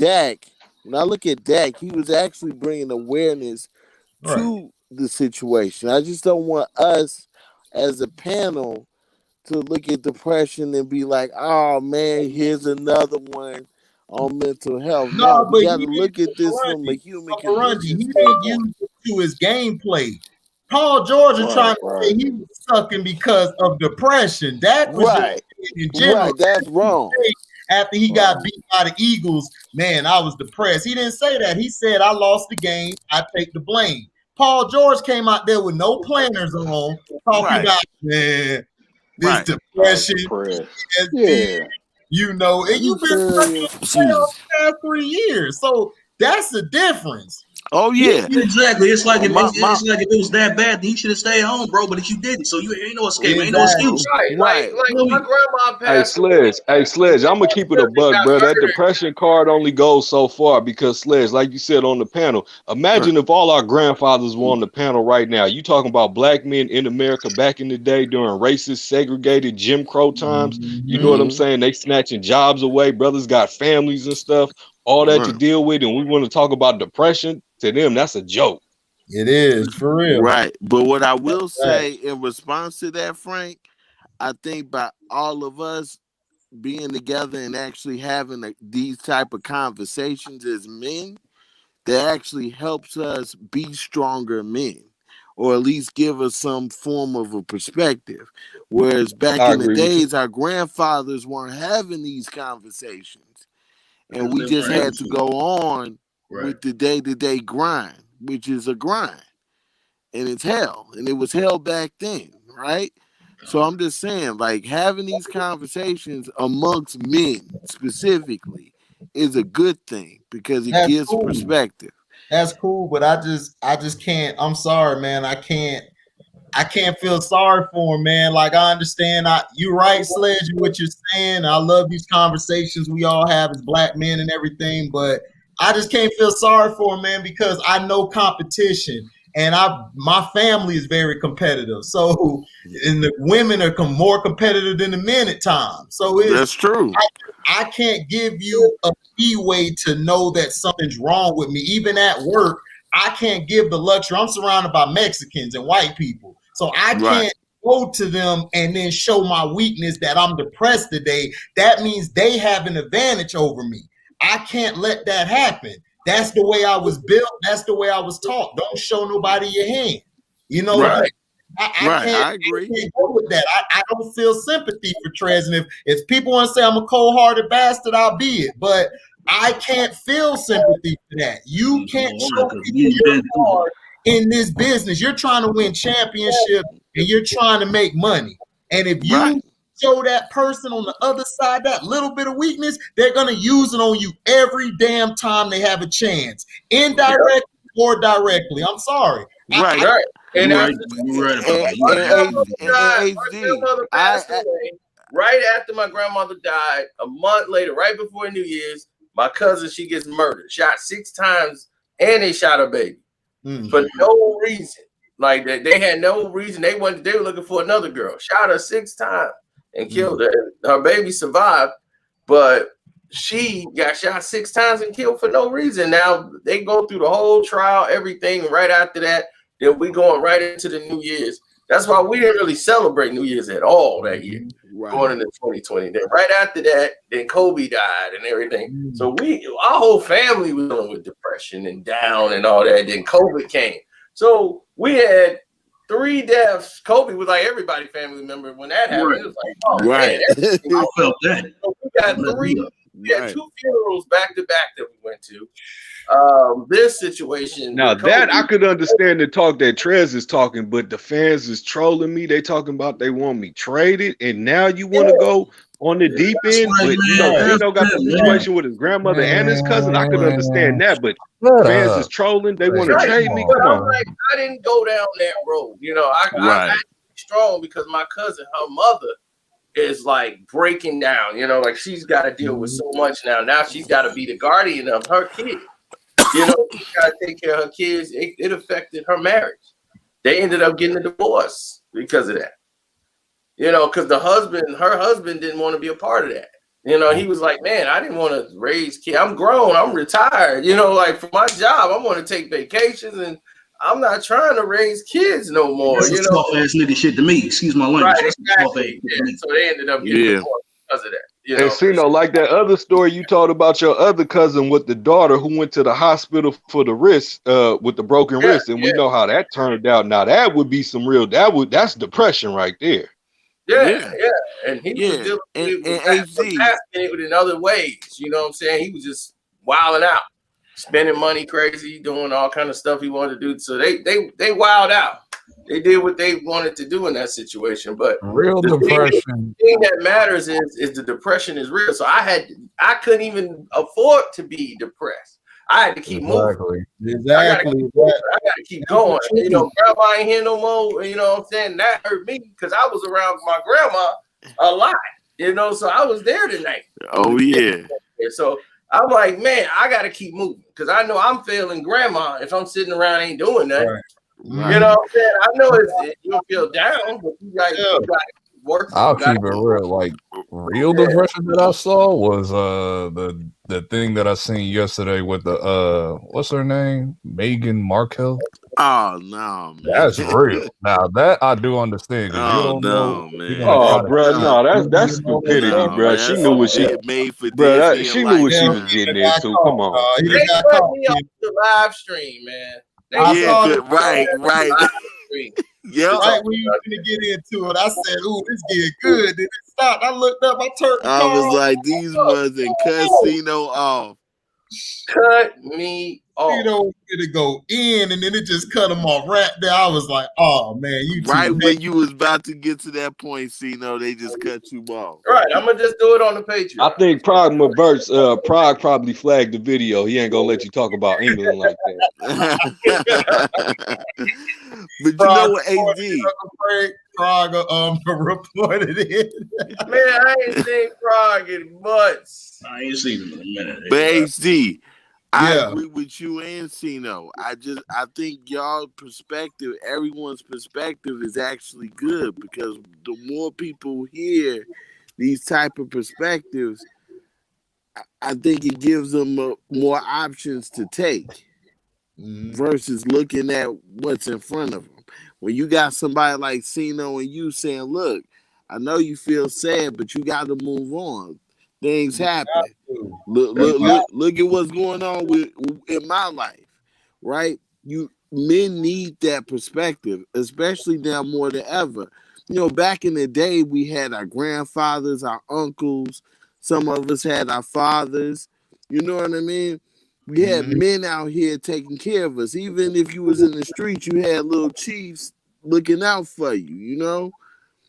Dak, he was actually bringing awareness to the situation. I just don't want us as a panel to look at depression and be like, "Oh man, here's another one on mental health." No, we got to look at this from a human condition. He didn't use it to his gameplay. Paul George is trying to say he was sucking because of depression. That was in general. That's wrong. After he got beat by the Eagles, man, I was depressed. He didn't say that. He said, "I lost the game. I take the blame." Paul George came out there with no planners on, talking about, man, this depression. You know, and you've been stuck in the playoffs the past 3 years. So that's the difference. Oh yeah, exactly. It's like if it was that bad, he should have stayed home, bro. But if you didn't, so you ain't no escape, ain't no excuse. Right. Like my grandma passed. Hey Sledge, I'm gonna keep it a buck, bro. That depression card only goes so far because Sledge, like you said on the panel, imagine if all our grandfathers were on the panel right now. You talking about black men in America back in the day during racist, segregated Jim Crow times. You know what I'm saying? They snatching jobs away. Brothers got families and stuff. all that to Right. deal with, and we want to talk about depression, to them, that's a joke. It is for real. Right. But what I will Right. say in response to that, Frank, I think by all of us being together and actually having these type of conversations as men, that actually helps us be stronger men, or at least give us some form of a perspective. Whereas back I in the agree with you. days, our grandfathers weren't having these conversations, and Because we they just weren't able had to to. go on Right. with the day-to-day grind, which is a grind, and it's hell, and it was hell back then, right? So I'm just saying, like, having these conversations amongst men specifically is a good thing because it That's gives cool. perspective. That's cool, but I just can't. I'm sorry, man. I can't feel sorry for him, man. Like, I understand. You're right, Sledge, what you're saying. I love these conversations we all have as black men and everything, but I just can't feel sorry for him, man, because I know competition, and my family is very competitive. So, and the women are more competitive than the men at times. So That's true. I can't give you a leeway to know that something's wrong with me. Even at work, I can't give the luxury. I'm surrounded by Mexicans and white people. So I can't go to them and then show my weakness that I'm depressed today. That means they have an advantage over me. I can't let that happen. That's the way I was built. That's the way I was taught. Don't show nobody your hand. You know, Right. I Right, can't, I agree. can't go with that. I don't feel sympathy for Trez. And if people want to say I'm a cold-hearted bastard, I'll be it. But I can't feel sympathy for that. You can't show people your card in this business. You're trying to win championship and you're trying to make money. And if you show that person on the other side that little bit of weakness, they're going to use it on you every damn time they have a chance, indirectly or directly. I'm sorry. Right. Right. And You're that's right. You're right about that. my You're grandmother right. died. My grandmother passed away right after my grandmother died. A month later, right before New Year's, my cousin, she gets murdered, shot 6 times, and they shot her baby for no reason. Like they had no reason. They were looking for another girl. Shot her 6 times and killed her. Her baby survived, but she got shot 6 times and killed for no reason. Now they go through the whole trial, everything. Right after that, then we going right into the New Year's. That's why we didn't really celebrate New Year's at all that year, going into 2020. Then right after that, then Kobe died and everything. So our whole family was dealing with depression and down and all that. Then COVID came. So we had 3 deaths. Kobe was like everybody family member when that happened. It was like, oh man, I felt that. So we got we had 2 funerals back to back that we went to. This situation. Now that I could understand the talk that Trez is talking, but the fans is trolling me. They talking about they want me traded, and now you want to go on the deep end. right, But you know, man. Dino got the situation with his grandmother and his cousin. I could understand that, but fans is trolling. They want to trade me. Come on. Like, I didn't go down that road. You know, I strong because my cousin, her mother, is like breaking down. You know, like she's got to deal with so much now. Now she's got to be the guardian of her kid. You know, she got to take care of her kids. It affected her marriage. They ended up getting a divorce because of that. You know, because her husband didn't want to be a part of that. You know, he was like, man, I didn't want to raise kids. I'm grown. I'm retired. You know, like for my job, I want to take vacations and I'm not trying to raise kids no more. That's a soft ass nigga shit to me. Excuse my language. Right, That's exactly. So they ended up getting divorced because of that. You know? And Cino, like that other story you told about your other cousin with the daughter who went to the hospital for the wrist, with the broken wrist, and we know how that turned out. Now that would be some real. That's depression right there. Yeah. And he was dealing with it in other ways. You know what I'm saying? He was just wilding out, spending money crazy, doing all kind of stuff he wanted to do. So they wild out. They did what they wanted to do in that situation. But real depression. The thing that matters is the depression is real. So I couldn't even afford to be depressed. I had to keep moving. Exactly. I gotta keep going. You know, grandma ain't here no more. You know what I'm saying? That hurt me because I was around my grandma a lot. You know, so I was there tonight. Oh yeah. So I'm like, man, I gotta keep moving because I know I'm failing grandma if I'm sitting around ain't doing nothing. Right. You know what I'm saying? I know you'll feel down, but you gotta keep works. I'll keep it real. Like real depression that I saw was the thing that I seen yesterday with the what's her name? Meghan Markle. Oh no, man. That's real. Now that I do understand because you Oh don't know no, if you're man. gonna try Oh, to bro, no, that's and all that stupidity, stuff. No, bro. man. She That's knew some what she, made for bro. Disney She and knew what she was Lifetime. getting He got into. caught, Come on. He They got cut caught. me off the live stream, man. They I Yeah, saw cut it me good. Right, off the right. live stream. Yep. right when you gonna get into it. I said, "Ooh, this getting good." Then it stopped. I looked up. I turned the I car was off. like, these ones in casino off. Cut me off. You know, it go in, and then it just cut him off right there. I was like, "Oh man, you Right too when late." you was about to get to that point, Cino, they just cut you off. Right, I'm gonna just do it on the Patreon. I think Prague reverts. Prague probably flagged the video. He ain't gonna let you talk about England like that. But you know what, HD? Prague reported it. Man, I ain't seen Prague in months. I ain't seen him in a minute. But HD, I Yeah. agree with you and Cino. I think y'all perspective, everyone's perspective is actually good because the more people hear these type of perspectives, I think it gives them more options to take versus looking at what's in front of them. When you got somebody like Cino and you saying, look, I know you feel sad, but you got to move on. Things happen. Look at what's going on in my life, right? Men need that perspective, especially now more than ever. You know, back in the day, we had our grandfathers, our uncles. Some of us had our fathers. You know what I mean? We had men out here taking care of us. Even if you was in the street, you had little chiefs looking out for you, you know?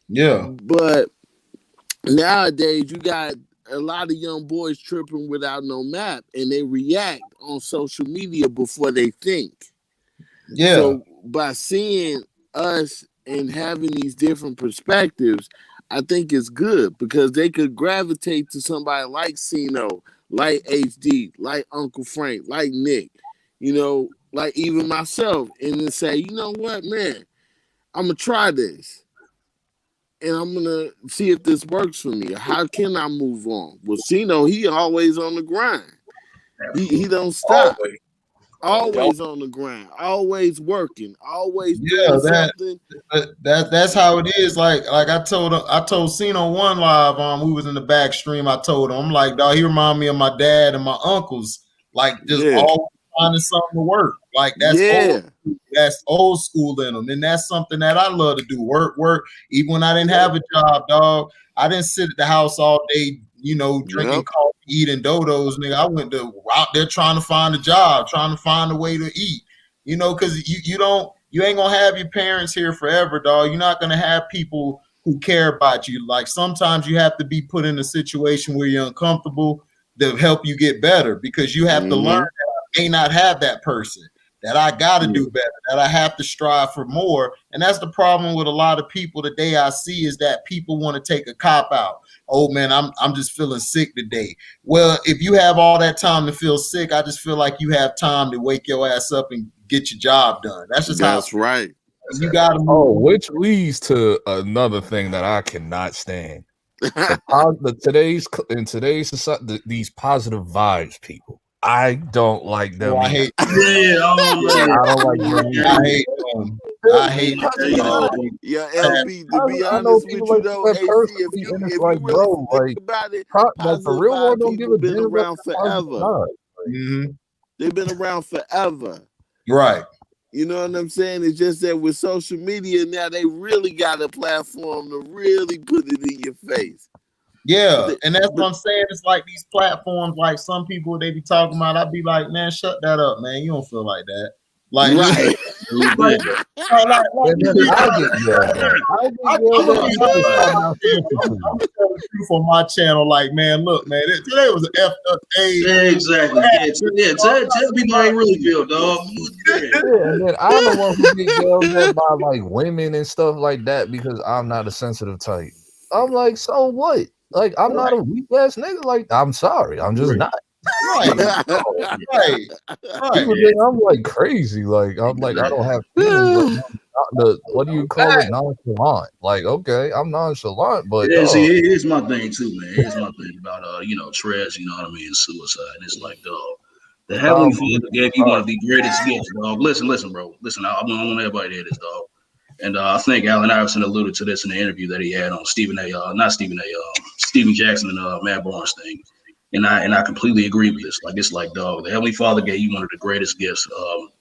Yeah. But nowadays, you got a lot of young boys tripping without no map, and they react on social media before they think. Yeah. So by seeing us and having these different perspectives, I think it's good because they could gravitate to somebody like Cino, like HD, like Uncle Frank, like Nick, you know, like even myself, and then say, you know what, man, I'm gonna try this. And I'm gonna see if this works for me. How can I move on? Well, Cino, he always on the grind. He don't stop. Always on the grind. Always working. Always doing something. That's how it is. Like I told Cino one live. We was in the back stream. I told him, I'm like, dog, he remind me of my dad and my uncles. Like just always finding something to work. Like that's old school in them, and that's something that I love to do. Work. Even when I didn't have a job, dog, I didn't sit at the house all day, you know, drinking coffee, eating dodos, nigga. I went out there trying to find a job, trying to find a way to eat, you know, because you ain't gonna have your parents here forever, dog. You're not gonna have people who care about you. Like sometimes you have to be put in a situation where you're uncomfortable to help you get better because you have to learn that I may not have that person, that I got to do better, that I have to strive for more. And that's the problem with a lot of people today I see is that people want to take a cop out. Oh man, I'm just feeling sick today. Well, if you have all that time to feel sick, I just feel like you have time to wake your ass up and get your job done. That's just That's right. You got to move. Which leads to another thing that I cannot stand. In today's society, these positive vibes people. I don't like them. I hate. I don't like them. I hate them. I hate them. Yeah, LB, to be honest with you though, AC, if you like, really bro, think like, about it, like for real one don't give a been damn around forever. They've been around forever. Right. You know what I'm saying? It's just that with social media now, they really got a platform to really put it in your face. Yeah, and that's what I'm saying. It's like these platforms, like some people they be talking about. I'd be like, man, shut that up, man. You don't feel like that. Like, right. On my channel, like, man, look, man, today was an FFA. Exactly. Yeah, tell people how you really feel, dog. And then I'm the one who get yelled at by like women and stuff like that because I'm not a sensitive type. I'm like, so what? Like, I'm not a weak ass nigga. Like, I'm sorry, I'm just not. Right. People think I'm like crazy. Like, I'm like, I don't have feelings. what do you call it? Nonchalant. Like, okay, I'm nonchalant, but Yeah, see, here's my thing too, man. Here's my thing about Trez, you know what I mean, suicide. And it's like, dog, the Heavenly Father gave you one of the greatest gifts, dog. Listen, bro. Listen, I want everybody to hear this, dog. And I think Allen Iverson alluded to this in the interview that he had on Stephen Jackson and Matt Barnes thing. And I completely agree with this. Like, it's like, dog, the Heavenly Father gave you one of the greatest gifts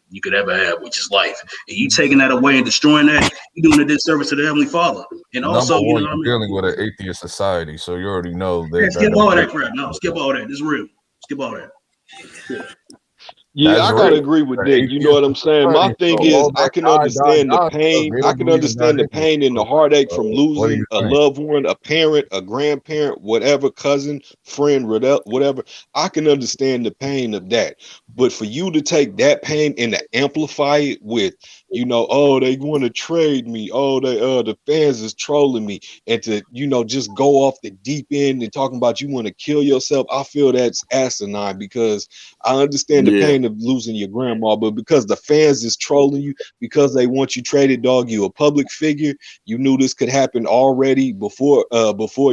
you could ever have, which is life. And you taking that away and destroying that, you're doing a disservice to the Heavenly Father. And also, number one, you're dealing with an atheist society, so you already know that. Skip all that crap. No, skip all that. This is real. Skip all that. Yeah, I gotta agree with Dick. You know what I'm saying? My thing is, I can understand the pain. I can understand the pain and the heartache from losing a loved one, a parent, a grandparent, whatever, cousin, friend, whatever. I can understand the pain of that. But for you to take that pain and to amplify it with, oh, they want to trade me. Oh, the fans is trolling me, and to just go off the deep end and talking about you want to kill yourself. I feel that's asinine because I understand the pain of losing your grandma, but because the fans is trolling you, because they want you traded, dog, you a public figure. You knew this could happen already before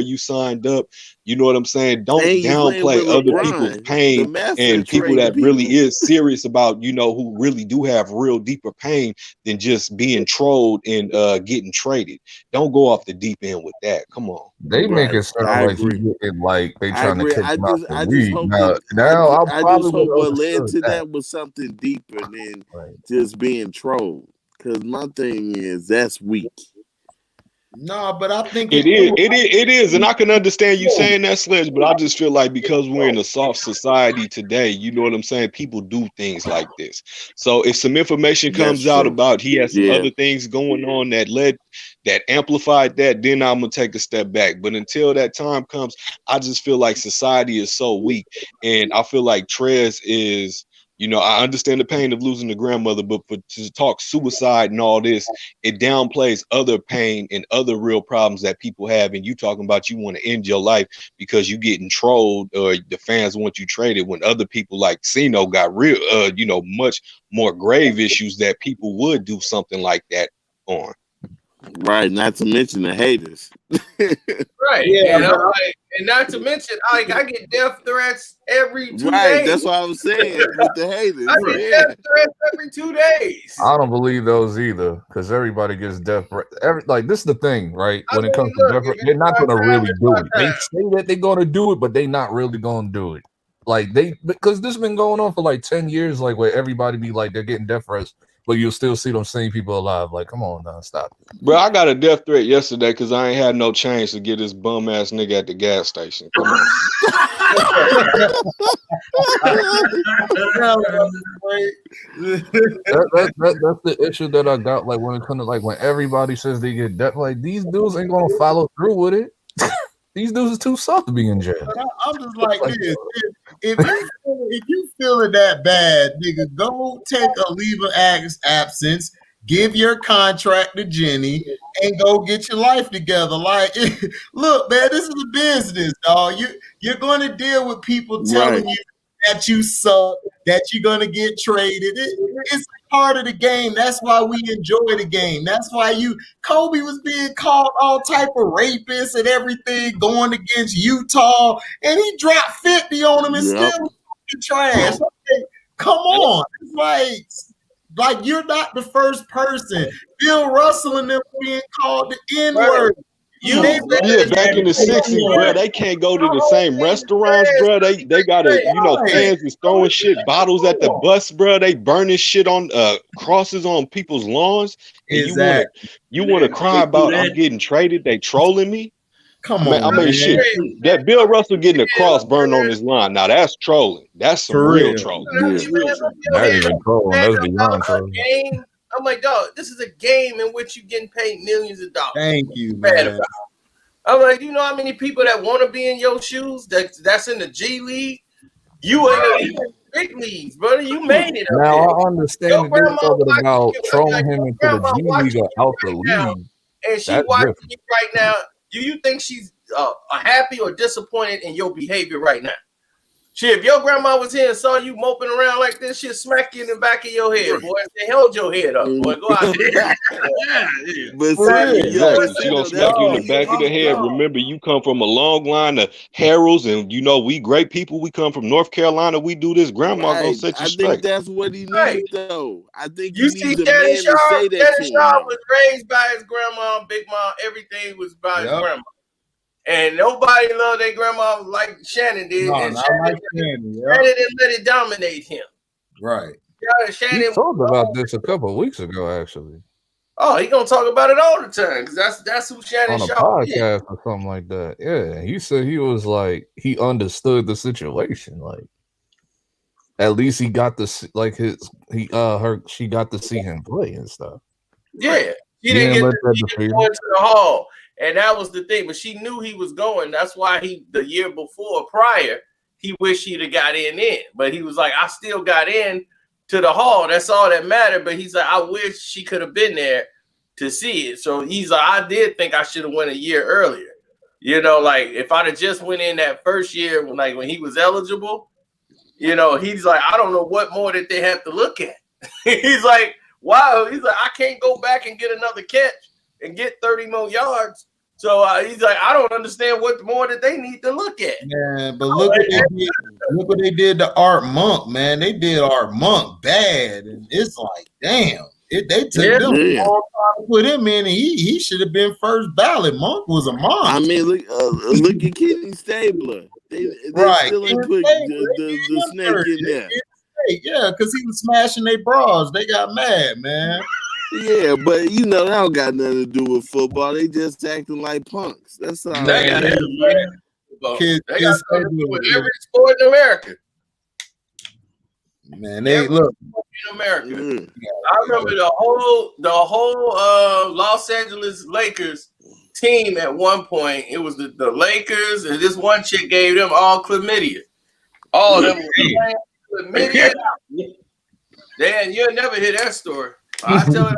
you signed up. You know what I'm saying? Don't downplay other people's pain and people that really is serious about, who really do have real deeper pain than just being trolled and getting traded. Don't go off the deep end with that. Come on. They make it sound like you getting like they trying to kick him out the league. I just hope what led to that was something deeper than just being trolled. Because my thing is that's weak. No, but I think it is, and I can understand you saying that, Sledge, but I just feel like because we're in a soft society today, you know what I'm saying? People do things like this. So if some information comes out about he has some other things going on that amplified that, then I'm gonna take a step back. But until that time comes, I just feel like society is so weak, and I feel like Trez is. I understand the pain of losing a grandmother, but to talk suicide and all this, it downplays other pain and other real problems that people have. And you talking about you want to end your life because you getting trolled or the fans want you traded when other people like Cino got real, much more grave issues that people would do something like that on. Right, not to mention the haters. Right, and not to mention, I get death threats every 2 days. Right, that's what I was saying with the haters. I get death threats every 2 days. I don't believe those either, because everybody gets death. This is the thing, right? When it comes to death, they're not going to really do it. They say that they're going to do it, but they're not really going to do it. Because this has been going on for like 10 years, like where everybody be like they're getting death threats, but you'll still see them same people alive. Like, come on, now, stop it. Bro, I got a death threat yesterday because I ain't had no change to get this bum ass nigga at the gas station. Come on. That's the issue that I got. Like when it comes to when everybody says they get death, like these dudes ain't gonna follow through with it. These dudes are too soft to be in jail. I'm just like this. If you feeling that bad, nigga, go take a leave of absence, give your contract to Jenny, and go get your life together. Like, look, man, this is a business, dog. You're going to deal with people telling you that you suck, that you're going to get traded. It's part of the game. That's why we enjoy the game. That's why Kobe was being called all type of rapists and everything going against Utah, and he dropped 50 on him and still trash. Okay, come on. It's like you're not the first person. Bill Russell and them being called the N-word. Back in the 60s, bro, they can't go to the same restaurants, bro. They gotta, fans is throwing shit, bottles at the bus, bro. They burning shit on crosses on people's lawns. And you want to cry about I'm getting traded? They trolling me? Come on, I mean, shit. That Bill Russell getting a cross burned on his line. Now that's trolling. That's some real trolling. Not even trolling. That's beyond trolling. I'm like, dog, this is a game in which you're getting paid millions of dollars. Thank you, man. I'm like, you know how many people that want to be in your shoes that's in the G League? You ain't in the big leagues, brother. You made it. Now I understand about throwing him into the G League or out the league. And she watching you right now. Do you think she's happy or disappointed in your behavior right now? Shit, if your grandma was here and saw you moping around like this, she'd smack you in the back of your head, boy. They held your head up, boy. Go out there. But Exactly. see, She gonna that's smack you in the the back of the head. Remember, you come from a long line of Harrells, and you know we great people. We come from North Carolina. We do this. Grandma gonna right. set you I straight. think that's what he needs, though. I think You he see needs a Shannon man to Sharp? say that Shannon to him. Sharp Though. was raised by his grandma, big mom. Everything was by his Yep. grandma. And nobody loved their grandma like Shannon did. No, And not Shannon, like Shannon. Shannon Yep. didn't let it dominate him. Right. We Shannon. talked about this a couple of weeks ago, actually, Oh, he gonna talk about it all the time because that's who Shannon on a Sharp is. podcast or something like that. Yeah, he said he was like he understood the situation. Like at least he got to see, like she got to see him play and stuff. Yeah, she He didn't get let to that see him defeat go him. into the hall, and that was the thing. But she knew he was going. That's why the year before, prior, he wished he'd have got in. But he was like, I still got in to the hall. That's all that mattered. But he's like, I wish she could have been there to see it. So he's like, I did think I should have went a year earlier. You know, like if I'd have just went in that first year, like when he was eligible, you know, he's like, I don't know what more that they have to look at. He's like, wow. He's like, I can't go back and get another catch and get 30 more yards. So he's like, I don't understand what more that they need to look at. Man, but look what they did. Look what they did to Art Monk, man. They did Art Monk bad, and it's like, damn. They took them a long time to put him in, and he should have been first ballot. Monk was a monster. I mean, look at Kenny Stabler. They Right. still ain't put the snake in there. Yeah, because he was smashing their bras. They got mad, man. Yeah, but you know that don't got nothing to do with football. They just acting like punks. That's all. They got nothing to do with every sport in America. Man, they look in America. I remember the whole Los Angeles Lakers team at one point. It was the Lakers, and this one chick gave them all chlamydia. All of them were chlamydia. Dan, you'll never hear that story. I tell it.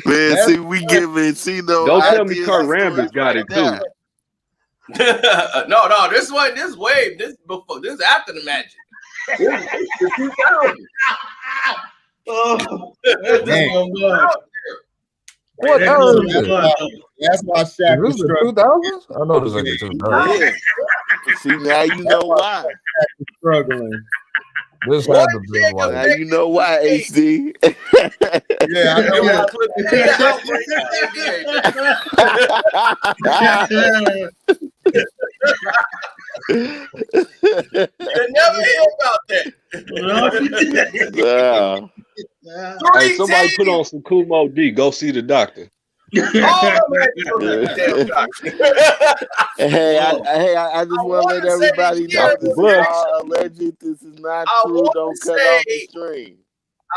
Man, see, we giving no. Don't tell me Kurt Rambis got it too. No, this one, this wave, this before, this after the Magic. This 2000. What era is it? That's why Shaq Is this the 2000s? I know this ain't the 2000s. Yeah. See, now you know why. Struggling. This had to be like. Now you know why, HD. Yeah, I know why. You never hear about that. Wow. Hey, somebody put on some Kumo D. Go see the doctor. Hey, I just want to let everybody know this is all alleged. This is not true. Don't cut off the stream.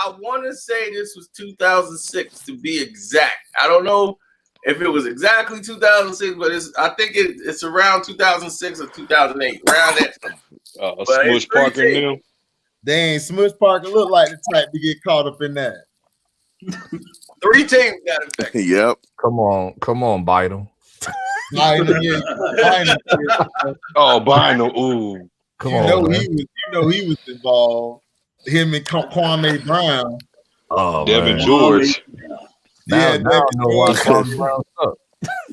I want to say this was 2006 to be exact. I don't know if it was exactly 2006, but I think it's around 2006 or 2008. Around that. Smush Parker now. Dang, Smush Parker look like the type to get caught up in that. 3 teams got infected. Yep. Come on, Bynum. Oh, Bynum. Ooh. Come on. You know he was involved. Him and Kwame Brown. Oh, Devin man. George. Now I know why Kwame Brown sucked.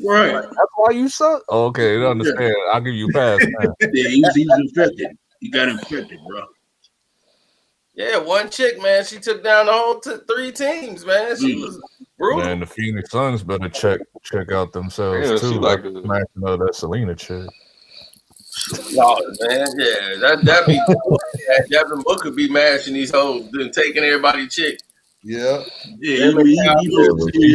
Right. That's why you suck? Oh, okay, I understand. I'll give you a pass now. Yeah, he was infected. He got infected, bro. Yeah, one chick, man, she took down the whole 3 teams, man. She was brutal. Man, the Phoenix Suns better check out themselves Yeah, too. she Like like smashing that Selena chick. Oh, man, yeah, that be Devin Booker be mashing these hoes and taking everybody chick. Yeah, Yeah, he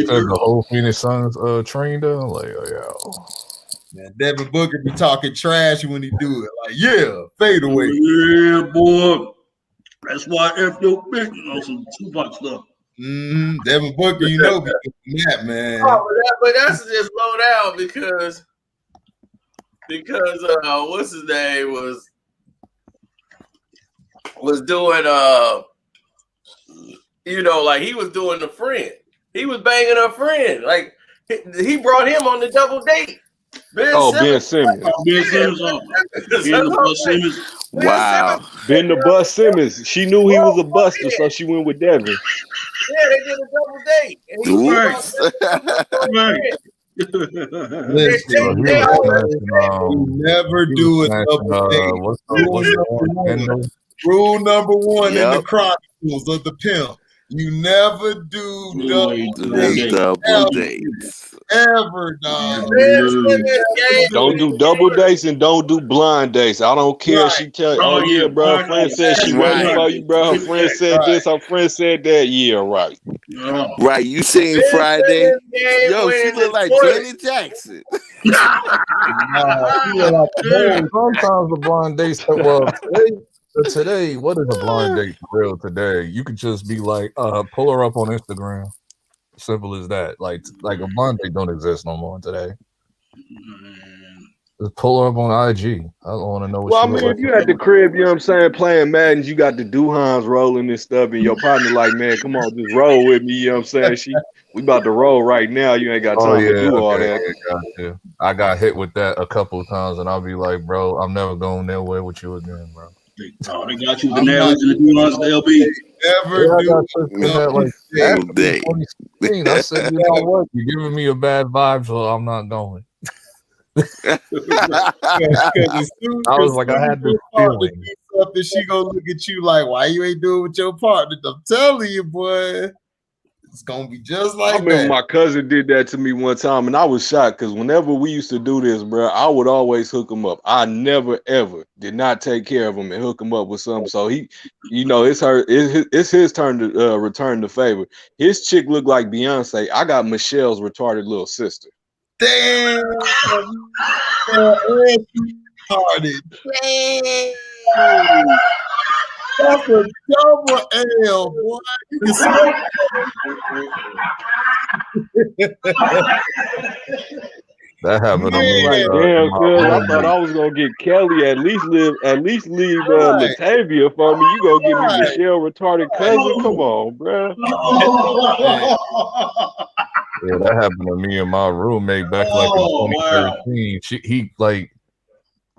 took the whole Phoenix Suns trained her. I'm like, oh yeah. Man, Devin Booker be talking trash when he do it. Like, yeah, fade away. Yeah, boy. That's why F your bitch on some Tupac stuff. Devin Booker, you know, that man. Oh, but that's just low down because what's his name was doing You know, like he was doing the friend. He was banging her friend. Like he brought him on the double date. Ben Ben Simmons. Simmons. Ben Simmons. Simmons. Wow. Ben the Bus Simmons. She knew he was a buster, so she went with Devin. Yeah, they did a double date. And he was Listen, you never do a double date. Rule number one in the Chronicles of the Pimp. You never do double dates. Ever, dog. Don't do double dates and don't do blind dates. I don't care. She tell, oh yeah, bro. Her friend said she ready for you, bro. Her friend said this. Her friend said that. Yeah, right. Right. You seen Friday? Yo, she look like Janet Jackson. Sometimes the blind dates. Well, today, what is a blind date for real today? You could just be like, pull her up on Instagram. Simple as that. Like a blind date don't exist no more today. Just pull her up on IG. I don't want to know what well, she I mean, like. if you at the crib, you know what I'm saying, playing Madden, you got the Duhans rolling and stuff, and your partner like, man, come on, just roll with me. You know what I'm saying? We about to roll right now. You ain't got time to do all that. Gotcha. I got hit with that a couple of times, and I'll be like, bro, I'm never going nowhere with you again, bro. They got you with the nails and the Duhans, the LB. Never do. I said, you know what? You're giving me a bad vibe, so I'm not going. I was like, I had this feeling. Something, she gonna look at you like, why you ain't doing with your partner? I'm telling you, boy, it's gonna be just like I remember that. my cousin did that to me one time, and I was shocked because whenever we used to do this, bro, I would always hook him up. I never ever did not take care of him and hook him up with something. So he, you know, it's his turn to return the favor. His chick looked like Beyonce. I got Michelle's retarded little sister. Damn, that's a double L, boy. You can smoke. That happened to me. Like, damn, cuz I thought I was gonna get Kelly. At least leave Latavia for me. You gonna give me Michelle retarded cousin? Come on, bro. Yeah, that happened to me and my roommate back like in 2013. He like,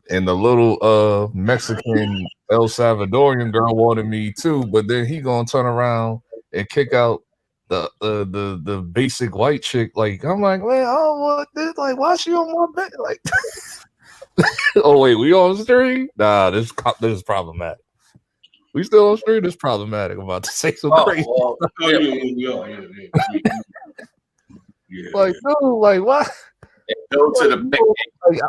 and the little Mexican El Salvadorian girl wanted me too, but then he gonna turn around and kick out the basic white chick. Like, I'm like, man, I don't want this. Like, why she on my bed? Like, oh wait, we on stream? Nah, this is problematic. We still on stream? This is problematic. I'm about to say some crazy. Like, dude, like, what? Go to the